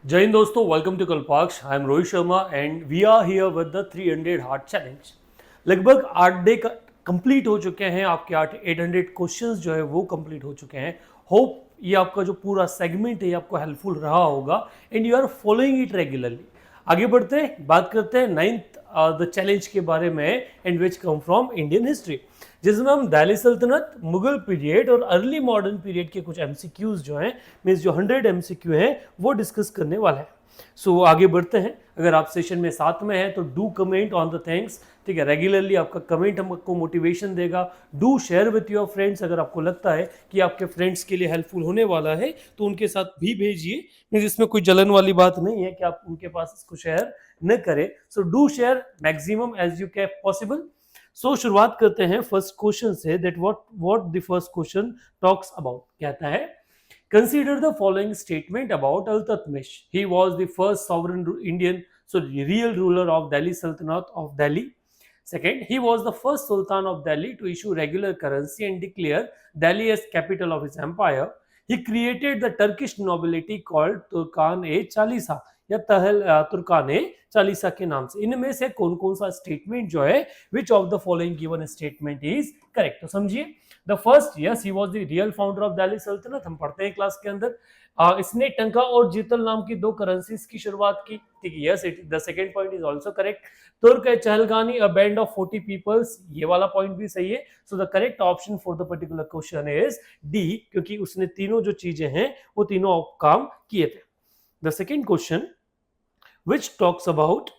जय हिंद दोस्तों, welcome to Kalpaksh. I am Rohit Sharma and we are here with the 300 heart challenge. लगभग 8 डे कंप्लीट हो चुके हैं, आपके 800 क्वेश्चंस जो है वो कंप्लीट हो चुके हैं। होप ये आपका जो पूरा सेगमेंट है आपको हेल्पफुल रहा होगा and you are following it regularly. आगे बढ़ते हैं, बात करते हैं 9th द चैलेंज के बारे में and which come from Indian history, जिसमें हम दिल्ली सल्तनत, मुगल पीरियड और अर्ली मॉडर्न पीरियड के कुछ एमसीक्यूज जो हैं, मींस जो 100 एमसीक्यू हैं वो डिस्कस करने वाला है। सो आगे बढ़ते हैं। अगर आप सेशन में साथ में हैं तो do comment on the things, ठीक है। रेगुलरली आपका कमेंट हमको मोटिवेशन देगा। Do share with your friends, अगर आपको लगता है कि आपके फ्रेंड्स के लिए हेल्पफुल होने वाला है तो उनके साथ भी भेजिए। मींस इसमें कोई जलन वाली बात नहीं है कि आप उनके पास इसको शेयर न करें। So do share maximum as you can possible. So शुरुआत करते हैं फर्स्ट क्वेश्चन से। That what the first question talks about, कहता है consider the following statement about Iltutmish. He was the first sovereign Indian, so real ruler of Delhi Sultanate of Delhi. Second, he was the first Sultan of Delhi to issue regular currency and declare Delhi as capital of his empire. He created the Turkish nobility called Turkan-e-Chalisa या तुर्कान-ए-चालीसा के नाम से। इनमें से कौन कौन सा statement जो है, which of the following given statement is correct? तो समझिए, the first, yes he was the real founder of Delhi सल्तनत, हम पढ़ते हैं क्लास के अंदर। इसने टंका और जीतल नाम की 2 करेंसीज की शुरुआत की, ठीक है। Yes, it the second point is also correct. तुर्क ए Chahalgani, a band of 40 peoples, ये वाला पॉइंट भी सही है। So the correct option for the particular question is D, क्योंकि उसने तीनों जो चीजें हैं वो तीनों काम किए थे। The second question which talks about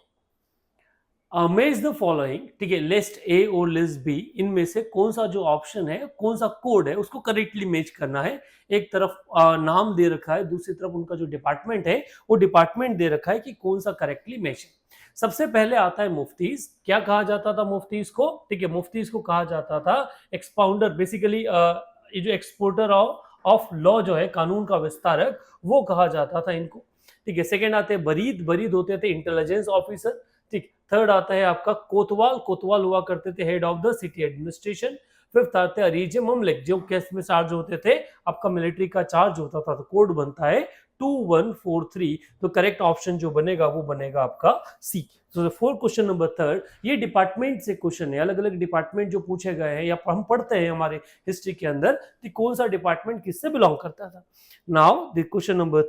match the following, ठीक है, लिस्ट ए और लिस्ट बी, इनमें से कौन सा जो ऑप्शन है, कौन सा कोड है, उसको करेक्टली मैच करना है। एक तरफ नाम दे रखा है, दूसरी तरफ उनका जो डिपार्टमेंट है वो डिपार्टमेंट दे रखा है कि कौन सा करेक्टली मैच है। सबसे पहले आता है मुफ्तीज। क्या कहा जाता था मुफ्तीज को? ठीक है, मुफ्तीज को कहा जाता था एक्सपाउंडर, बेसिकली ये जो एक्सपोर्टर ऑफ लॉ जो है, कानून का विस्तारक, वो कहा जाता था इनको, ठीक है। सेकंड आते हैं बरीद, बरीद होते थे इंटेलिजेंस ऑफिसर, ठीक। थर्ड आता है आपका कोतवाल, कोतवाल हुआ करते थे head of the city administration. Fifth आते हैं अरीज ममलिक, जो केस में चार्ज होते थे, आपका मिलिट्री का चार्ज होता था। तो कोड बनता है 2143। तो करेक्ट ऑप्शन जो बनेगा वो बनेगा आपका सी। तो फॉर क्वेश्चन नंबर थर्ड, ये डिपार्टमेंट से क्वेश्चन है, अलग अलग डिपार्टमेंट जो पूछे गए हैं या हम पढ़ते हैं हमारे हिस्ट्री के अंदर कि कौन सा डिपार्टमेंट किससे बिलोंग करता था। Now the question number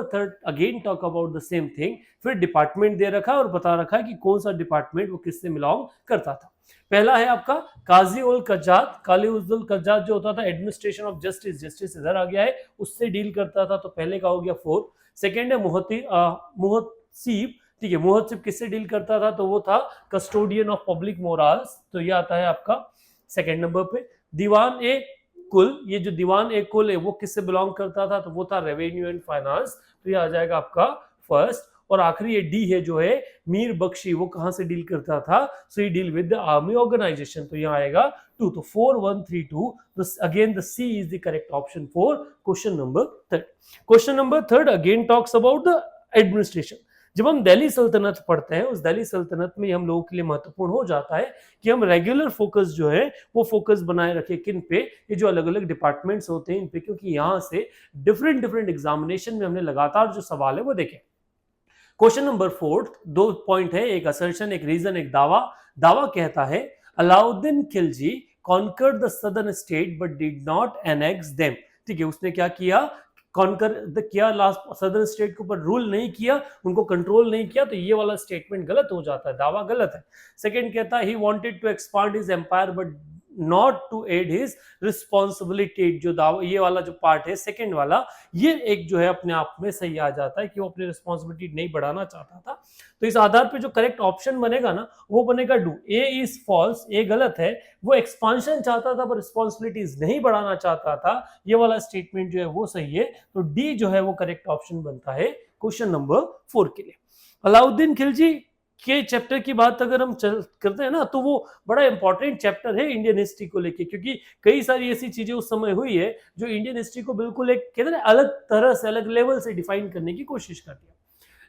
third again talk about the same thing. फिर डिपार्टमेंट दे रखा है और बता रखा है कि कौन सा डिपार्टमेंट वो किससे बिलोंग करता था। पहला है आपका काजी उल कज्जात, काली उल कज्जात जो होता था एडमिनिस्ट्रेशन ऑफ जस्टिस, जस्टिस इधर आ गया है, उससे डील करता था। तो पहले का हो गया फोर्थ। सेकेंड है मुहत्सिब, ठीक है, मुहत्सिब किससे डील करता था? तो वो था कस्टोडियन ऑफ पब्लिक मोरल्स, तो ये आता है आपका सेकेंड नंबर पे। दीवान ए कुल, ये जो दीवान ए कुल है वो किससे बिलोंग करता था? तो वो था रेवेन्यू एंड फाइनेंस, तो ये आ जाएगा आपका फर्स्ट। और आखिरी ये डी है जो है मीर बख्शी, वो कहां से डील करता था? So he deal with the army organisation, तो यहाँ आएगा 2। तो 4132, तो again the C is the correct option for question number third. Question number third again talks about the administration. जब हम दिल्ली सल्तनत पढ़ते हैं, उस दिल्ली सल्तनत में हम लोगों के लिए महत्वपूर्ण हो जाता है कि हम रेगुलर फोकस जो है वो फोकस बनाए रखें किन पे? ये जो अलग अलग डिपार्टमेंट्स होते हैं इन पे, क्योंकि यहाँ से डिफरेंट एग्जामिनेशन में हमने लगातार जो सवाल है वो देखे। क्वेश्चन नंबर फोर्थ, 2 पॉइंट है, एक असर्शन, एक रीजन, एक दावा। दावा कहता है Alauddin Khilji conquered the southern state but did not annex them, ठीक है। उसने क्या किया? कॉन्कर किया, लास्ट सदर्न स्टेट के ऊपर रूल नहीं किया, उनको कंट्रोल नहीं किया, तो ये वाला स्टेटमेंट गलत हो जाता है, दावा गलत है। सेकंड कहता है he wanted to expand his empire but not to add his responsibility, जो दावा ये वाला जो पार्ट है सेकंड वाला, ये एक जो है अपने आप में सही आ जाता है कि वो अपनी रिस्पॉन्सिबिलिटी नहीं बढ़ाना चाहता था। तो इस आधार पे जो करेक्ट ऑप्शन बनेगा ना वो बनेगा डू। ए इज फॉल्स, ए गलत है, वो एक्सपांशन चाहता था पर रिस्पॉन्सिबिलिटीज नहीं बढ़ाना चाहता था, ये वाला स्टेटमेंट जो है वो सही है। तो डी जो है वो करेक्ट ऑप्शन बनता है क्वेश्चन नंबर 4 के लिए। अलाउद्दीन खिलजी के चैप्टर की बात अगर हम करते हैं ना, तो वो बड़ा इंपॉर्टेंट चैप्टर है इंडियन हिस्ट्री को लेके, क्योंकि कई सारी ऐसी चीजें उस समय हुई है जो इंडियन हिस्ट्री को बिल्कुल एक कहते हैं अलग तरह से, अलग लेवल से डिफाइन करने की कोशिश करती है।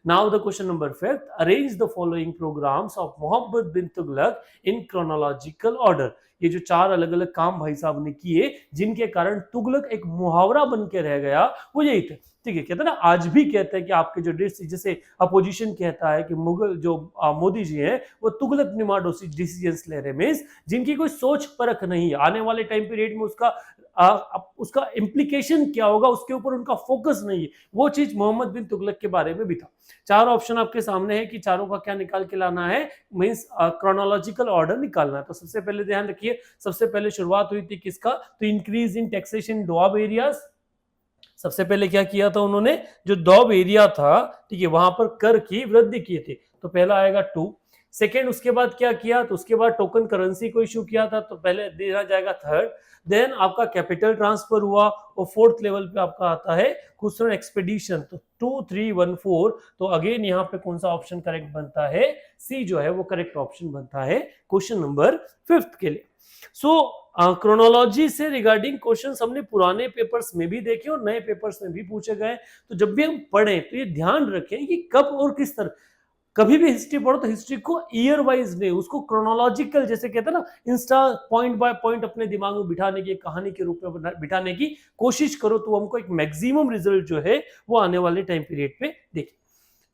Now the question number 5, arrange the following programmes of Muhammad bin Tughlaq in chronological order. ये जो चार अलग अलग काम भाई साहब ने किए जिनके कारण तुगलक एक मुहावरा बन के रह गया, वो यही थे। ठीक है, कहते हैं ना, आज भी कहते हैं कि आपके जो जैसे अपोजिशन कहता है कि मुगल जो मोदी जी हैं वो तुगलक निमा डिसीजंस ले रहे, मींस जिनकी कोई सोच परख नहीं है, आने वाले टाइम पीरियड में उसका इम्प्लीकेशन क्या होगा उसके ऊपर उनका फोकस नहीं है। वो चीज मोहम्मद बिन तुगलक के बारे में भी था। चार ऑप्शन आपके सामने है कि चारों का क्या निकाल के लाना है, मींस क्रोनोलॉजिकल ऑर्डर निकालना है। तो सबसे पहले ध्यान रखिए, सबसे पहले शुरुआत हुई थी किसका, तो इंक्रीज इन टैक्सेशन डोआब एरियाज। सबसे पहले क्या किया था उन्होंने, जो डोआब एरिया था, ठीक है, वहां पर कर की वृद्धि किए थे, तो पहला आएगा 2। सेकेंड, उसके बाद क्या किया, तो उसके बाद टोकन करेंसी को इशू किया था, तो पहले दिया जाएगा 3rd। देन आपका कैपिटल ट्रांसफर हुआ, और 4th लेवल पे आपका आता है खुसरो एक्सपेडिशन, तो 2, 3, 1, 4। तो अगेन यहाँ पे कौन सा ऑप्शन करेक्ट बनता है, सी जो है वो करेक्ट ऑप्शन बनता है क्वेश्चन नंबर 5 के लिए। सो क्रोनोलॉजी से रिगार्डिंग क्वेश्चंस हमने पुराने पेपर्स में भी देखे और नए पेपर्स में भी पूछे गए। तो जब भी हम पढ़ें तो ये ध्यान रखें कि कब और किस तरह, कभी भी हिस्ट्री पढ़ो तो हिस्ट्री को ईयर वाइज नहीं, उसको क्रोनोलॉजिकल, जैसे कहते हैं ना, इंस्टा पॉइंट बाय पॉइंट अपने दिमाग में बिठाने की, कहानी के रूप में बिठाने की कोशिश करो, तो हमको एक मैक्सिमम रिजल्ट जो है वो आने वाले टाइम पीरियड पे देखें।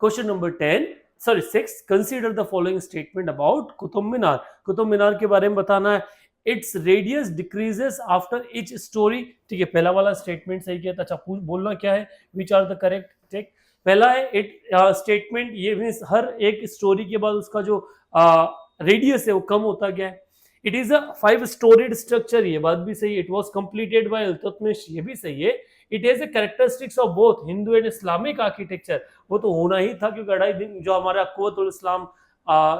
Question number 6, consider the following statement about Qutub Minar. Qutub Minar के बारे में बताना है। Its radius decreases after each storey. ठीक है, पहला वाला स्टेटमेंट सही किया था। अच्छा, बोलना क्या है, विच आर द करेक्ट। ठीक, पहला है इट स्टेटमेंट, ये मींस हर एक स्टोरी के बाद उसका जो रेडियस है वो कम होता गया है। It is a 5 storeyed structure, ये बात भी सही है। It was completed by Iltutmish, ये भी सही है। It has a characteristics of both Hindu and Islamic architecture, वो तो होना ही था क्योंकि 2.5 दिन जो हमारा कुव्वतुल इस्लाम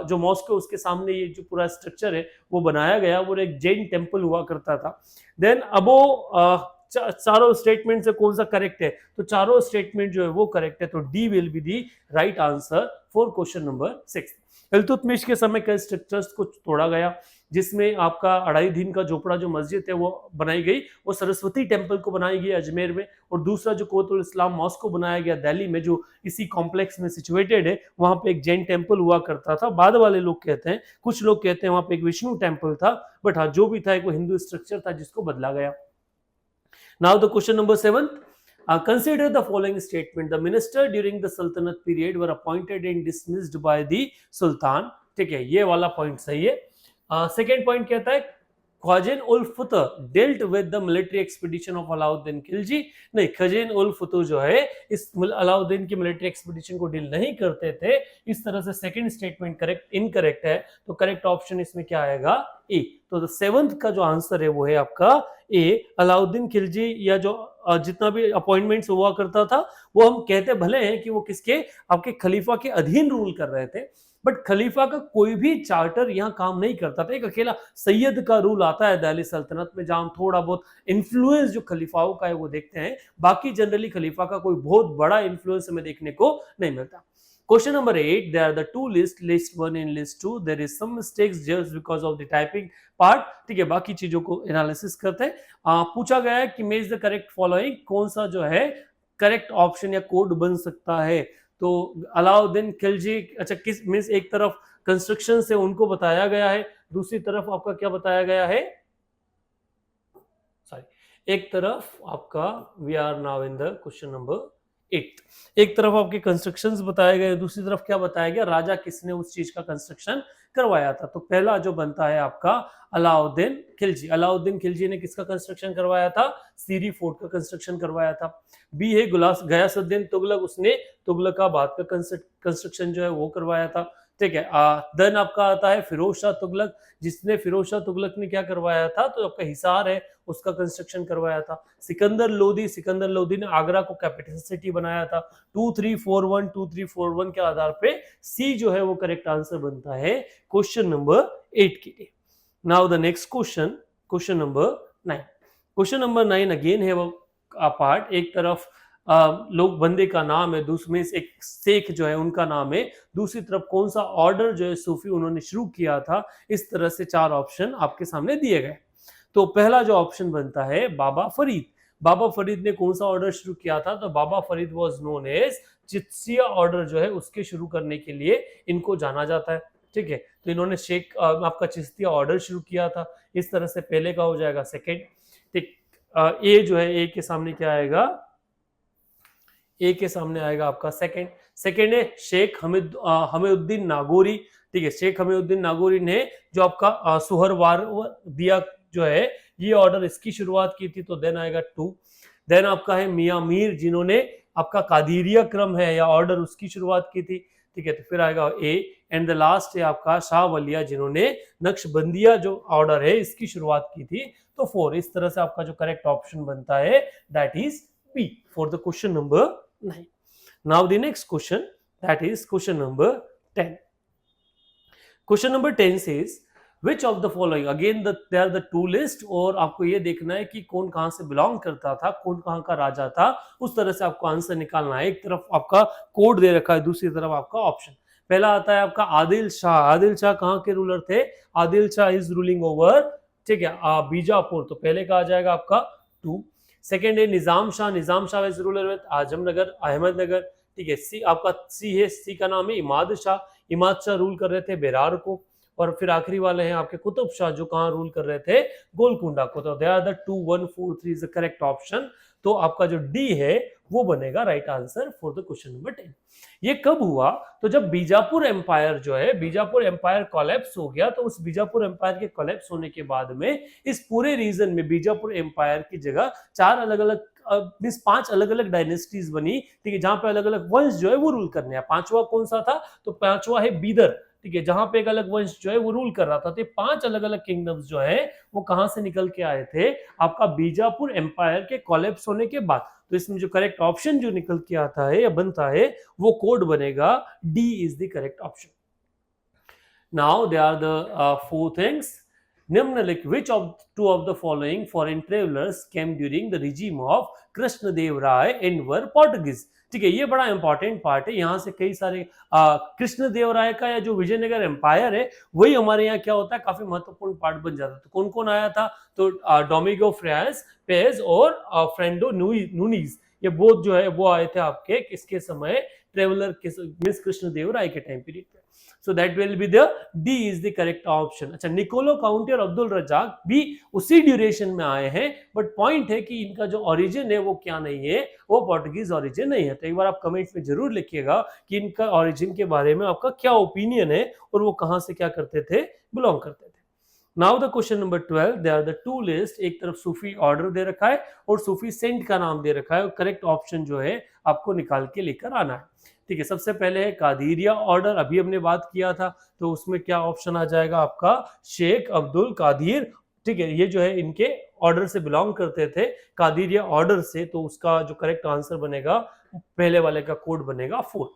जो मॉस्को उसके सामने ये जो पूरा स्ट्रक्चर है वो बनाया गया, वो एक जैन टेम्पल हुआ करता था। देन अब चारों स्टेटमेंट से कौन सा करेक्ट है, तो चारों स्टेटमेंट जो है वो करेक्ट है, तो D will be the right answer for question number 6। Iltutmish के समय कई स्ट्रक्चर्स को तोड़ा गया, जिसमें आपका 2.5 दिन का झोपड़ा जो मस्जिद है वो बनाई गई, वो सरस्वती टेम्पल को बनाई गई अजमेर में, और दूसरा जो कुव्वतुल इस्लाम मॉस्क को बनाया गया दिल्ली में, जो इसी कॉम्प्लेक्स में सिचुएटेड है। वहां पे एक जैन टेम्पल हुआ करता था। बाद वाले लोग कहते हैं, कुछ लोग कहते हैं वहां पे एक विष्णु टेम्पल था, बट हाँ जो भी था एक वो हिंदू स्ट्रक्चर था जिसको बदला गया। Now the question number 7, consider the following statement. The minister during the Sultanate period were appointed and dismissed by the Sultan. ठीक है, ये वाला पॉइंट सही है। सेकेंड पॉइंट कहता है ख्वाजन उल फतह dealt with the military expedition of Alauddin Khilji. नहीं, ख्वाजन उल फतह जो है इस अलाउद्दीन की मिलिट्री एक्सपीडिशन को डील नहीं करते थे। इस तरह से सेकंड स्टेटमेंट करेक्ट इनकरेक्ट है, तो करेक्ट ऑप्शन इसमें क्या आएगा, ए। तो 7th का जो आंसर है वो है आपका ए। अलाउद्दीन खिलजी या जो जितना भी अपॉइंटमेंट्स हुआ करता था वो हम कहते भले हैं कि वो किसके, आपके खलीफा के अधीन रूल कर रहे थे, बट खलीफा का कोई भी चार्टर यहाँ काम नहीं करता था। एक अकेला सैयद का रूल आता है दिल्ली सल्तनत में, जहां थोड़ा बहुत इन्फ्लुएंस जो खलीफाओं का है वो देखते हैं, बाकी जनरली खलीफा का कोई बहुत बड़ा इन्फ्लुएंस हमें देखने को नहीं मिलता। Question number 8, there are the two lists, list 1 and list 2. There is some mistakes just because of the typing part. ठीक है, बाकी चीजों को एनालिसिस करते हैं। पूछा गया है कि मेज द करेक्ट फॉलोइंग, कौन सा जो है करेक्ट ऑप्शन या कोड बन सकता है। तो अलाउद्दीन खिलजी, अच्छा किस मीन्स एक तरफ कंस्ट्रक्शन से उनको बताया गया है, दूसरी तरफ आपका क्या बताया गया है, सॉरी, एक तरफ आपका we are now in the question number 8, एक तरफ आपके कंस्ट्रक्शंस बताए गए, दूसरी तरफ क्या बताया गया, राजा किसने उस चीज का कंस्ट्रक्शन करवाया था। तो पहला जो बनता है आपका अलाउद्दीन खिलजी। अलाउद्दीन खिलजी ने किसका कंस्ट्रक्शन करवाया था, सीरी फोर्ट का कंस्ट्रक्शन करवाया था। बी है गयासुद्दीन तुगलक, उसने तुगलकाबाद का कंस्ट्रक्शन जो है वो करवाया था। ठीक है, देन आपका आता है फिरोज शाह तुगलक, जिसने फिरोज शाह तुगलक ने क्या करवाया था, तो आपका हिसार है उसका कंस्ट्रक्शन करवाया था। सिकंदर लोदी ने आगरा को कैपिटल सिटी बनाया था। 2341 के आधार पे सी जो है वो करेक्ट आंसर बनता है क्वेश्चन नंबर 8 के लिए। Now the next question number 9। Question number 9 again है वो पार्ट, एक तरफ लोग बंदे का नाम है, दूसरे में एक शेख जो है उनका नाम है, दूसरी तरफ कौन सा ऑर्डर जो है सूफी उन्होंने शुरू किया था। इस तरह से 4 ऑप्शन आपके सामने दिए गए। तो पहला जो ऑप्शन बनता है बाबा फरीद। बाबा फरीद ने कौन सा ऑर्डर शुरू किया था? तो Baba Farid was known as Chishtiya order जो है उसके शुरू करने के लिए इनको जाना जाता है। ठीक है, तो इन्होंने शेख आपका चिश्तिया ऑर्डर शुरू किया था। इस तरह से पहले का हो जाएगा सेकंड। ठीक, ए जो है, ए के सामने क्या आएगा? ए के सामने आएगा आपका सेकंड। सेकंड है शेख हमीउद्दीन नागौरी। ठीक है, शेख हमीउद्दीन नागौरी ने जो आपका सुहरवार दिया जो है ये ऑर्डर इसकी शुरुआत की थी, तो देन आएगा 2। देन आपका है मियां मीर जिन्होंने आपका कादिरिया क्रम है या ऑर्डर उसकी शुरुआत की थी। ठीक है, तो फिर आएगा ए। एंड द लास्ट है आपका शाह वलिया जिन्होंने नक्शबंदिया जो ऑर्डर है इसकी शुरुआत की थी, तो 4। इस तरह से आपका जो करेक्ट ऑप्शन बनता है that is B for the question number 9. Now the next question, that is question number 10. Question number 10 says which of the following, again there are the two list, और आपको ये देखना है कि कौन कहां से बिलोंग करता था, कौन कहां का राजा था, उस तरह से आपको आंसर निकालना है। एक तरफ आपका कोड दे रखा है, दूसरी तरफ आपका ऑप्शन। पहला आता है आपका आदिल शाह। आदिल शाह कहां के रूलर थे? Adil Shah is ruling over, ठीक है, बीजापुर, तो पहले का आ जाएगा आपका 2। सेकेंड है Nizam Shah. Nizam Shah is ruler with Azamnagar, Ahmednagar. ठीक है, सी आपका सी है, सी का नाम है इमाद शाह। इमाद शाह रूल कर रहे थे बेरार को। और फिर आखिरी वाले हैं आपके कुतुब शाह जो कहां रूल कर रहे थे? गोलकुंडा को। तो they are the 2 1 4 3 is the correct option. तो आपका जो डी है वो बनेगा right answer for the question number 10। ये कब हुआ? तो जब बीजापुर एम्पायर जो है, बीजापुर एम्पायर कोलैप्स हो गया, तो उस बीजापुर एम्पायर के कोलैप्स होने के बाद में इस पूरे रीजन में बीजापुर एम्पायर की जगह 4 अलग अलग मींस 5 अलग अलग डायनेस्टीज बनी। ठीक है, जहां पे अलग अलग वंश जो है वो रूल करने हैं। पांचवा कौन सा था? तो पांचवा है बीदर। ठीक है, जहां पे एक अलग वंश जो है वो रूल कर रहा था। तो 5 अलग अलग किंगडम्स जो है वो कहां से निकल के आए थे? आपका बीजापुर एम्पायर के कोलैप्स होने के बाद। तो इसमें जो करेक्ट ऑप्शन जो निकल के आता है या बनता है वो कोड बनेगा D is the correct option. Now they are the 4 things. निम्नलिखित which of 2 of the following foreign travelers came during the regime of Krishnadeva Raya and were Portuguese? ठीक है, ये बड़ा इंपॉर्टेंट पार्ट है। यहाँ से कई सारे कृष्णदेव राय का या जो विजयनगर एम्पायर है वही हमारे यहाँ क्या होता है, काफी महत्वपूर्ण पार्ट बन जाता है। तो कौन कौन आया था? तो डोमिंगो फ्रांस पेज और फ्रेंडो नूनीज, ये बोथ जो है वो आए थे आपके किसके समय? ट्रेवलर के मींस कृष्णदेव राय के टाइम पीरियड पे। So that will be the D is the correct option. अच्छा, निकोलो काउंटी और अब्दुल रजाक भी उसी ड्यूरेशन में आए हैं, बट पॉइंट है कि इनका जो ओरिजिन है वो क्या नहीं है, वो पोर्टुगीज ओरिजिन नहीं है। तो एक बार आप कमेंट्स में जरूर लिखिएगा कि इनका ओरिजिन के बारे में आपका क्या ओपिनियन है और वो कहां से क्या करते थे, बिलोंग करते थे। Now the question number 12, they are the 2 list. एक तरफ सूफी ऑर्डर दे रखा है और सूफी सेंट का नाम दे रखा है, और करेक्ट ऑप्शन जो है आपको निकाल के लेकर आना है। ठीक है, सबसे पहले है कादिरिया ऑर्डर, अभी हमने बात किया था, तो उसमें क्या ऑप्शन आ जाएगा आपका? शेख अब्दुल कादिर। ठीक है, ये जो है इनके ऑर्डर से बिलोंग करते थे, कादिरिया ऑर्डर से, तो उसका जो करेक्ट आंसर बनेगा पहले वाले का कोड बनेगा 4।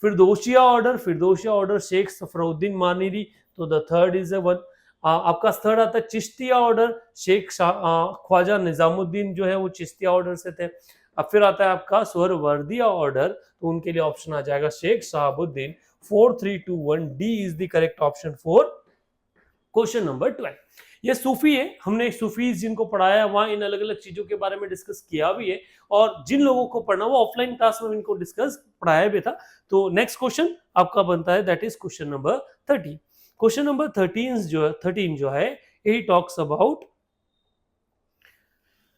फिरदौसिया ऑर्डर, फिरदौसिया ऑर्डर शेख सफरुद्दीन मानिरी, तो द थर्ड इज 1। आपका थर्ड आता है चिश्तिया ऑर्डर, शेख ख्वाजा निजामुद्दीन जो है वो चिश्तिया ऑर्डर से थे। अब फिर आता है आपका सोहरवर्दिया ऑर्डर, तो उनके लिए ऑप्शन आ जाएगा Sheikh Shahabuddin. 4 3 2 1 D is the correct option for question number 12। ये सूफी है, हमने सूफीज जिनको पढ़ाया वहां इन अलग अलग चीजों के बारे में डिस्कस किया भी है, और जिन लोगों को पढ़ना वो ऑफलाइन क्लास में इनको डिस्कस पढ़ाया भी था। तो नेक्स्ट क्वेश्चन आपका बनता है that is question number 13। Question number 13 जो है ही टॉक्स अबाउट,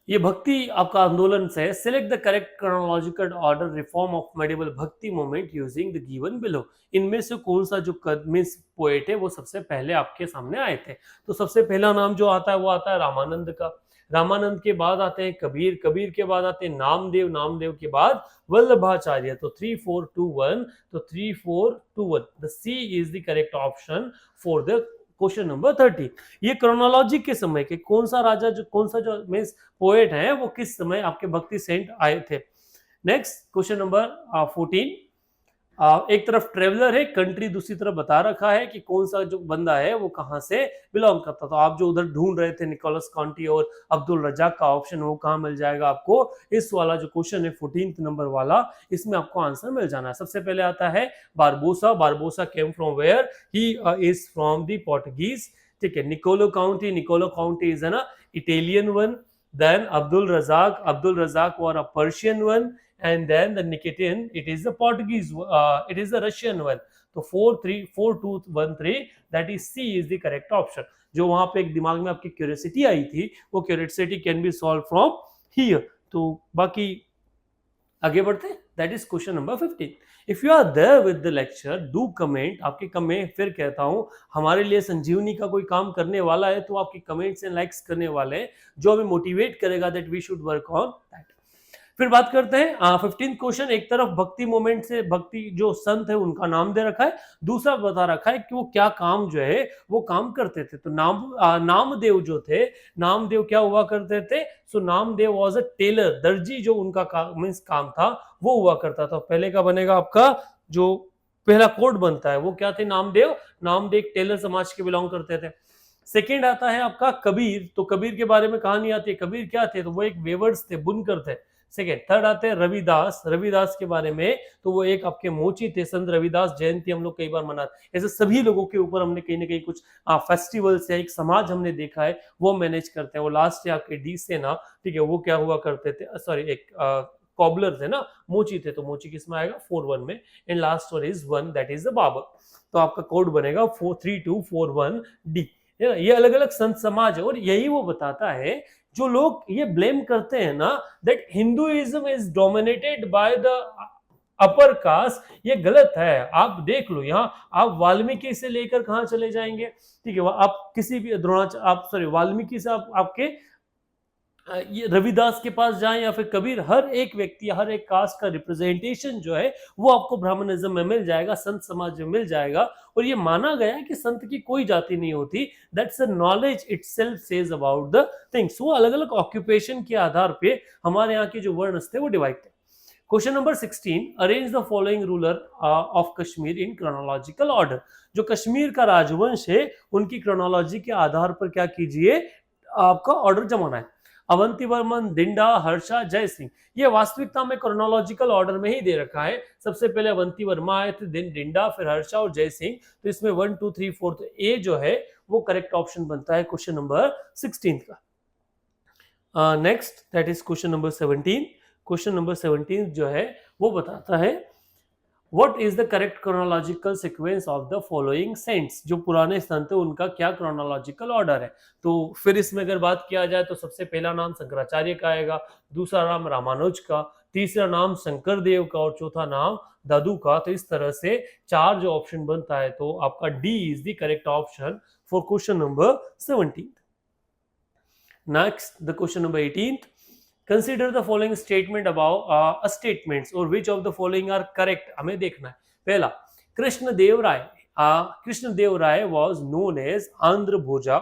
ये भक्ति आपका आंदोलन से select the correct chronological order reform of medieval Bhakti movement using the given below. इनमें से कौन सा जो पोएट है वो सबसे पहले आपके सामने आए थे? तो सबसे पहला नाम जो आता है वो आता है रामानंद का। रामानंद के बाद आते हैं कबीर, कबीर के बाद आते हैं नामदेव, नामदेव के बाद वल्लभाचार्य। तो 3 4 2 1, तो 3 4 2 1, the C is the correct option for the question number 13। ये क्रोनोलॉजी के समय के कौन सा राजा जो कौन सा जो मींस पोएट है वो किस समय आपके भक्ति सेंट आए थे। नेक्स्ट क्वेश्चन नंबर 14, एक तरफ ट्रेवलर है, कंट्री दूसरी तरफ बता रखा है कि कौन सा जो बंदा है वो कहां से बिलोंग करता। तो आप जो उधर ढूंढ रहे थे निकोलस काउंटी और अब्दुल रजाक का ऑप्शन, वो कहां मिल जाएगा आपको? इस वाला जो क्वेश्चन है 14th नंबर वाला, इसमें आपको आंसर मिल जाना है। सबसे पहले आता है Barbosa. Barbosa came from where? He is from the Portuguese. ठीक है, Niccolo Conti, Niccolo Conti is an Italian one. then Abdul Razak were a Persian one, and then the Nikitin, it is the Portuguese, it is the Russian one. तो 4-3-4-2-1-3, that is C is the correct option. जो वहां पे एक दिमाग में आपकी curiosity आई थी, वो curiosity can be solve from here. तो बाकी आगे बढ़ते हैं. That is question number 15. If you are there with the lecture, do comment. आपके कमेंट, फिर कहता हूं, हमारे लिए संजीवनी का कोई काम करने वाला है तो आपके कमेंट्स एंड लाइक्स करने वाले हैं, जो हमें मोटिवेट करेगा that we should work on that. फिर बात करते हैं 15 क्वेश्चन. एक तरफ भक्ति मोमेंट से, भक्ति जो संत है उनका नाम दे रखा है, दूसरा बता रखा है कि वो क्या काम जो है वो काम करते थे. तो नामदेव जो थे, नामदेव क्या हुआ करते थे? सो नामदेव वाज अ टेलर, दर्जी जो उनका काम था वो हुआ करता था. पहले का बनेगा आपका जो पहला कोड बनता है वो क्या थे? नामदेव. नामदेव टेलर समाज के बिलोंग करते थे. सेकेंड आता है आपका कबीर. तो कबीर के बारे में कहानी आती है. कबीर क्या थे? तो वो एक वेवर्स थे, बुनकर थे. सेकेंड. थर्ड आते हैं रविदास. रविदास के बारे में तो वो एक आपके मोची थे. संत रविदास जयंती हम लोग कई बार मनाते. ऐसे सभी लोगों के ऊपर हमने कहीं ना कहीं कुछ फेस्टिवल्स या एक समाज हमने देखा है वो मैनेज करते हैं. वो लास्ट है आपके डी से ना, ठीक है, वो क्या हुआ करते थे? सॉरी, एक कॉबलर थे ना, मोची थे. तो मोची किसमें आएगा? 4-1 में. And last one is 1, that is the Babur. तो आपका कोड बनेगा 4-3-2-4-1 डी. ये अलग अलग संत समाज है. और यही वो बताता है, जो लोग ये ब्लेम करते हैं ना that Hinduism is dominated by the upper caste, ये गलत है. आप देख लो यहाँ, आप वाल्मीकि से लेकर कहाँ चले जाएंगे, ठीक है, आप किसी भी वाल्मीकि से आप आपके ये रविदास के पास जाएं या फिर कबीर, हर एक व्यक्ति, हर एक कास्ट का रिप्रेजेंटेशन जो है वो आपको ब्राह्मणिज्म में मिल जाएगा, संत समाज में मिल जाएगा. और ये माना गया है कि संत की कोई जाति नहीं होती. That's a knowledge itself says about the things. वो अलग अलग ऑक्यूपेशन के आधार पे हमारे यहाँ के जो वर्ण थे वो डिवाइड थे. Question number 16. Arrange the following ruler of Kashmir in chronological order. जो कश्मीर का राजवंश है उनकी क्रोनोलॉजी के आधार पर क्या कीजिए, आपका ऑर्डर जमाना है. अवंतीवर्मन, दिंडा, हर्षा, जय सिंह. ये वास्तविकता में क्रोनोलॉजिकल ऑर्डर में ही दे रखा है. सबसे पहले अवंतीवर्मा आए थे, देन दिंडा, फिर हर्षा और जय सिंह. तो इसमें 1 2 3 4, तो ए जो है वो करेक्ट ऑप्शन बनता है क्वेश्चन नंबर 16 का. Next, that is question number 17. Question number 17 जो है वो बताता है What is the correct chronological sequence of the following saints? जो पुराने संत है उनका क्या chronological order है. तो फिर इसमें अगर बात किया जाए तो सबसे पहला नाम शंकराचार्य का आएगा, दूसरा नाम रामानुज का, तीसरा नाम शंकर देव का और चौथा नाम दादू का. तो इस तरह से 4 जो ऑप्शन बनता है, तो आपका D is the correct option for question number 17. Next, the question number 18. Consider the following statement about statements or which of the following are correct. हमें देखना है. पहला, कृष्णदेव राय. कृष्णदेव राय was known as आंध्र भोजा.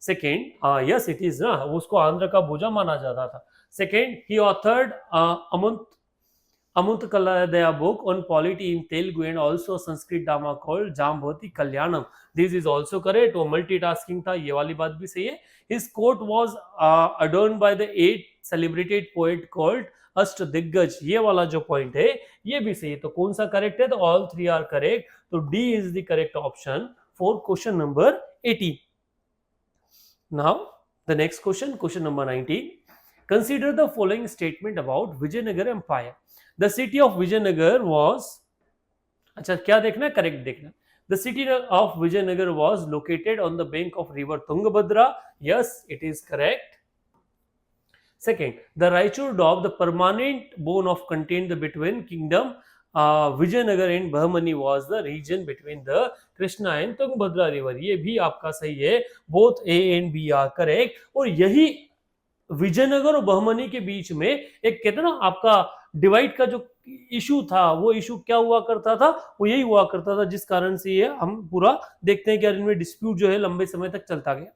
सेकेंड, yes it is ना, उसको आंध्र का भोजा माना जाता था. Second, he authored Amunt Kaladaya book on polity in Telugu and also a Sanskrit drama called Jambavati Kalyanam. This is also correct. वो multitasking था, ये वाली बात भी सही है. His court was adorned by the 8 celebrated poet called Ashtadiggaj. ये वाला जो पॉइंट है ये भी सही है. तो कौन सा करेक्ट है? तो all 3 are correct. तो D is the correct option for question number 18. Now the next question, question number 19. Consider the following statement about Vijayanagar Empire. The city of Vijayanagar was, अच्छा क्या देखना है? करेक्ट देखना. The city of Vijayanagar was located on the bank of river Tungabhadra. Yes, it is correct. Second, the Raichur Dam, the permanent bone of contained between kingdom Vijayanagar and Bahmani was the region between the Krishna and Tungabhadra river. ये भी आपका सही है. Both A and B are correct. और यही विजयनगर और बहमनी के बीच में एक कहते ना आपका डिवाइड का जो इशू था, वो इशू क्या हुआ करता था? वो यही हुआ करता था जिस कारण से ये हम पूरा देखते हैं कि इनमें डिस्प्यूट जो है लंबे समय तक चलता गया.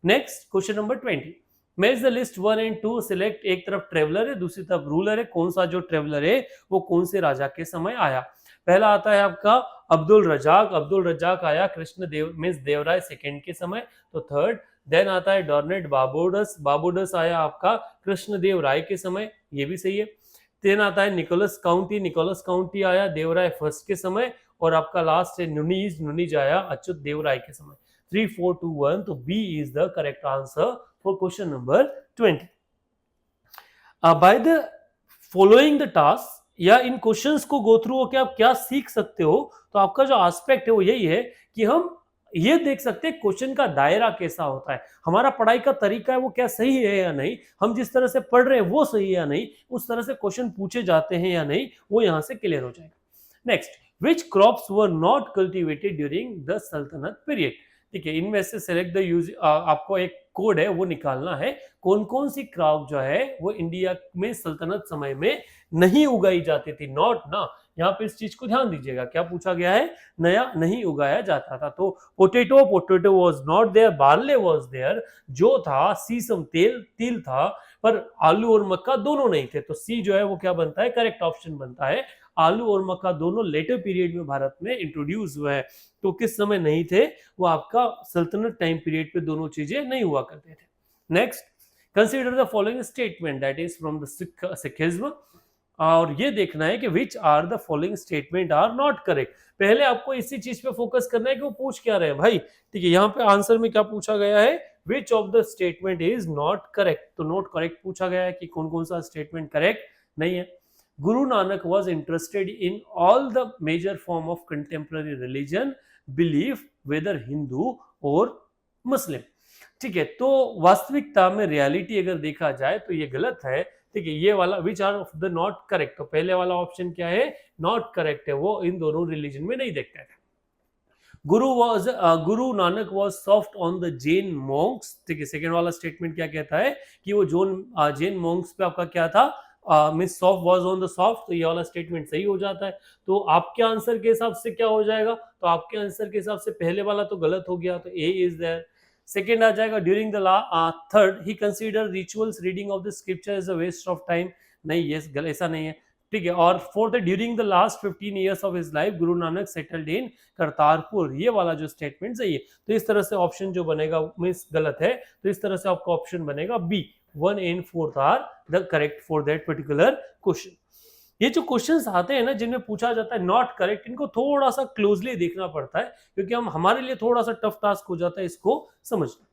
Next, question number 20. Match the list 1 and 2. Select. एक तरफ ट्रेवलर है, दूसरी तरफ रूलर है. कौन सा जो ट्रेवलर है वो कौन से राजा के समय आया? पहला आता है आपका अब्दुल रजाक. अब्दुल रजाक आया कृष्णदेव मींस देवराय सेकंड के समय. तो थर्ड. देन आता है डॉर्नेट बाबोडस. बाबोडस आया आपका कृष्णदेव राय के समय, ये भी सही है. देन आता है निकोलस काउंटी. निकोलस काउंटी आया देवराय फर्स्ट के समय. और आपका लास्ट है नुनीज. नुनीज आया अच्युत देवराय के समय. 3 4 2 1. तो B is the correct answer for question number 20. By the following the task या इन क्वेश्चंस को गो थ्रू होकर आप क्या सीख सकते हो, तो आपका जो एस्पेक्ट है वो यही है कि हम ये देख सकते हैं क्वेश्चन का दायरा कैसा होता है, हमारा पढ़ाई का तरीका है वो क्या सही है या नहीं, हम जिस तरह से पढ़ रहे हैं वो सही है या नहीं, उस तरह से क्वेश्चन पूछे जाते हैं या नहीं, वो यहां से क्लियर हो जाएगा। Next, which crops were not cultivated during the सल्तनत पीरियड। ठीक है, इनमें से सेलेक्ट द यूज, आपको एक कोड है वो निकालना है, कौन कौन सी क्रॉप जो है वो इंडिया में सल्तनत समय में नहीं उगाई जाती थी। नॉट ना, यहाँ पे इस चीज को ध्यान दीजिएगा, क्या पूछा गया है, नया नहीं उगाया जाता था। तो potato, potato was not there, barley was there, जो था सीसम, तेल, तिल था, पर आलू और मक्का दोनों नहीं थे। तो सी जो है वो क्या बनता है, करेक्ट ऑप्शन बनता है। आलू और मक्का दोनों लेटर पीरियड में भारत में इंट्रोड्यूस हुआ है। तो किस समय नहीं थे, वो आपका सल्तनत टाइम पीरियड पे दोनों चीजें नहीं हुआ करते थे। Next, consider the following statement that is from the Sikhism, और ये देखना है कि which are the following statement are not correct. पहले आपको इसी चीज पे फोकस करना है कि वो पूछ क्या रहे हैं भाई। ठीक है, यहाँ पे आंसर में क्या पूछा गया है, which of the statement is not correct. तो नॉट करेक्ट पूछा गया है कि कौन कौन सा स्टेटमेंट करेक्ट नहीं है। Guru Nanak was interested in all the major form of contemporary religion, belief, whether Hindu or Muslim। ठीक है, तो वास्तविकता में रियलिटी अगर देखा जाए तो ये गलत है। ठीक है, ये वाला which are of the not correct, तो पहले वाला ऑप्शन क्या है, नॉट करेक्ट है, वो इन दोनों रिलीजन में नहीं देखते थे। Guru Nanak was soft on the Jain Monks. ठीक है, सेकेंड वाला स्टेटमेंट क्या कहता है कि वो जैन मॉन्क्स पे आपका क्या था, miss soft was on the soft. तो ये वाला स्टेटमेंट सही हो जाता है। तो आपके आंसर के हिसाब से क्या हो जाएगा, तो आपके आंसर के हिसाब से पहले वाला तो गलत हो गया, तो ए इज देयर। सेकेंड आ जाएगा, during the third he consider rituals reading of the scripture is a waste of time. नहीं, ये ऐसा नहीं है। ठीक है, और fourth, during the last 15 years of his life Guru Nanak settled in Kartarpur. ये वाला जो स्टेटमेंट सही है। तो इस तरह से ऑप्शन जो बनेगा मिस गलत है, तो इस तरह से आपका ऑप्शन बनेगा B, 1 and 4 are the correct for that particular question. ये जो क्वेश्चंस आते हैं ना जिनमें पूछा जाता है नॉट करेक्ट, इनको थोड़ा सा क्लोजली देखना पड़ता है, क्योंकि हम हमारे लिए थोड़ा सा टफ टास्क हो जाता है इसको समझना।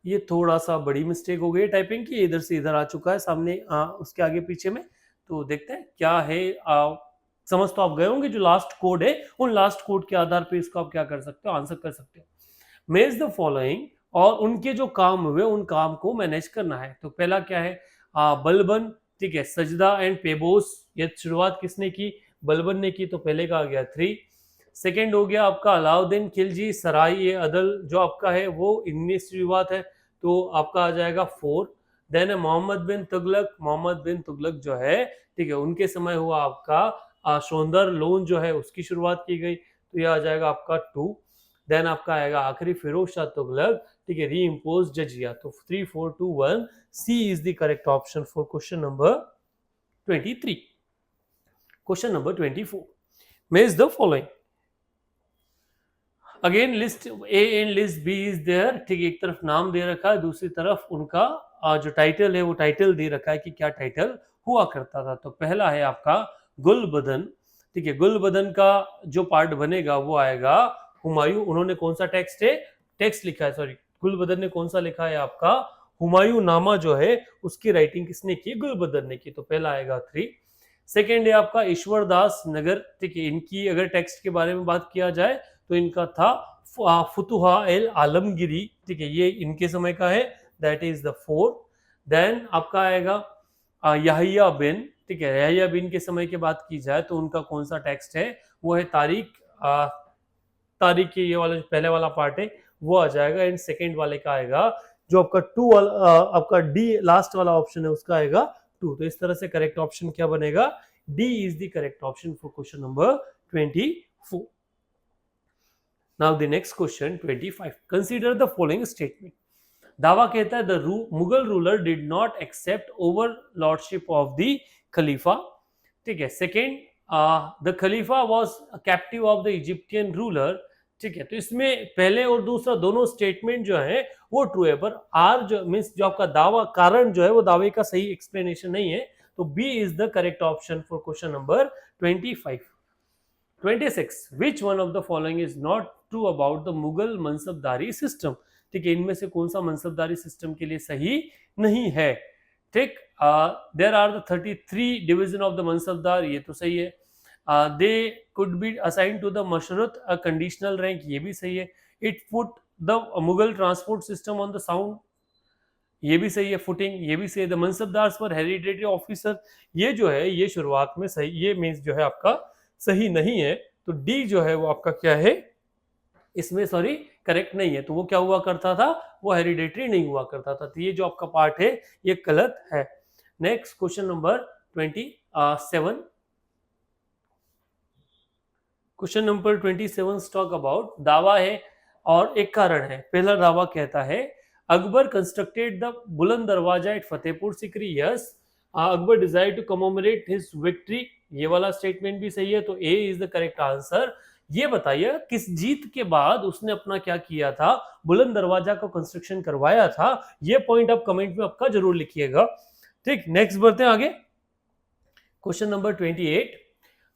ये थोड़ा सा बड़ी मिस्टेक हो गई टाइपिंग की, इधर से इधर आ चुका है सामने, उसके आगे पीछे में। तो देखते हैं क्या है। समझ तो आप गए होंगे, जो लास्ट कोड है उन लास्ट कोड के आधार पे इसको आप क्या कर सकते हो, आंसर कर सकते हो। मेज द फॉलोइंग, और उनके जो काम हुए उन काम को मैनेज करना है। तो पहला क्या है, बलबन। ठीक है, सजदा एंड पेबोस, ये शुरुआत किसने की, बलबन ने की, तो पहले का आ गया 3। सेकेंड हो गया आपका अलाउद्दीन खिलजी सराय ए अदल, जो आपका है वो इनमें शुरुआत है, तो आपका आ जाएगा 4। देन है मोहम्मद बिन तुगलक, मोहम्मद बिन तुगलक जो है, ठीक है, उनके समय हुआ आपका सौंदर लोन जो है उसकी शुरुआत की गई, तो ये आ जाएगा आपका 2। देन आपका आएगा आखिरी फिरोज शाह तुगलक, ठीक है, री इम्पोज जजिया। तो 3 4 2 1 C is the correct option for question number 23। Question number 24, match the following. Again list A and list B is there. ठीक है, एक तरफ नाम दे रखा है, दूसरी तरफ उनका जो टाइटल है वो टाइटल दे रखा है कि क्या टाइटल हुआ करता था। तो पहला है आपका गुलबदन। ठीक है, गुलबदन का जो पार्ट बनेगा वो आएगा हुमायूं। उन्होंने कौन सा टेक्स्ट लिखा है, सॉरी, गुलबदन ने कौन सा लिखा है आपका हुमायूं नामा जो है उसकी राइटिंग किसने की, गुलबदन ने की। तो पहला आएगा 3। सेकेंड है आपका ईश्वर दास नगर। ठीक है, इनकी अगर टेक्स्ट के बारे में बात किया जाए तो इनका था फुतुहा एल आलमगिरी। ठीक है, ये इनके समय का है, दैट इज द 4। देन आपका आएगा याहिया बिन। ठीक है, याहिया बिन के समय की बात की जाए तो उनका कौन सा टेक्स्ट है, वो है तारीख के, ये वाला जो पहले वाला पार्ट है वो आ जाएगा। एंड सेकेंड वाले का आएगा जो आपका 2 वाला, आपका डी लास्ट वाला ऑप्शन है उसका आएगा 2। तो इस तरह से करेक्ट ऑप्शन क्या बनेगा, D is the correct option for question number 24। Now the next question 25, consider the following statement. दावा कहता है the Mughal ruler did not accept over lordship of the खलीफा। ठीक है, सेकेंड द खलीफा was captive of the Egyptian ruler. ठीक है, तो इसमें पहले और दूसरा दोनों स्टेटमेंट जो है वो ट्रू है, पर आर जो मींस जो आपका दावा कारण जो है वो दावे का सही एक्सप्लेनेशन नहीं है। तो B is the correct option for question number 25। 26, which one of the following is not true about the Mughal mansabdari system. ठीक है, इनमें से कौन सा मनसबदारी सिस्टम के लिए सही नहीं है। ठीक। There are the 33 division of the mansabdar, ये तो सही है। They could be assign to the mashrut a conditional rank, ये भी सही है। It put the Mughal transport system on the sound, ये भी सही है। फुटिंग, ये भी सही है। द मनसबदार्स पर हेरिडेटरी ऑफिसर, ये जो है ये शुरुआत में सही, ये मीन्स जो है आपका सही नहीं है। तो डी जो है वो आपका क्या है इसमें, सॉरी, करेक्ट नहीं है। तो वो क्या हुआ करता था, वो हेरिडेटरी नहीं हुआ करता था। तो ये जो आपका पार्ट है ये गलत है। Next question number 27। Question number 27 talk about दावा है और एक कारण है। पहला दावा कहता है Akbar constructed the Buland Darwaza at Fatehpur Sikri, yes. Akbar desire to commemorate his victory, ये वाला स्टेटमेंट भी सही है। तो A is the correct answer. ये बताइए किस जीत के बाद उसने अपना क्या किया था, बुलंद दरवाजा का कंस्ट्रक्शन करवाया था। ये पॉइंट आप कमेंट में आपका जरूर लिखिएगा। ठीक, नेक्स्ट बढ़ते हैं आगे। Question number 28,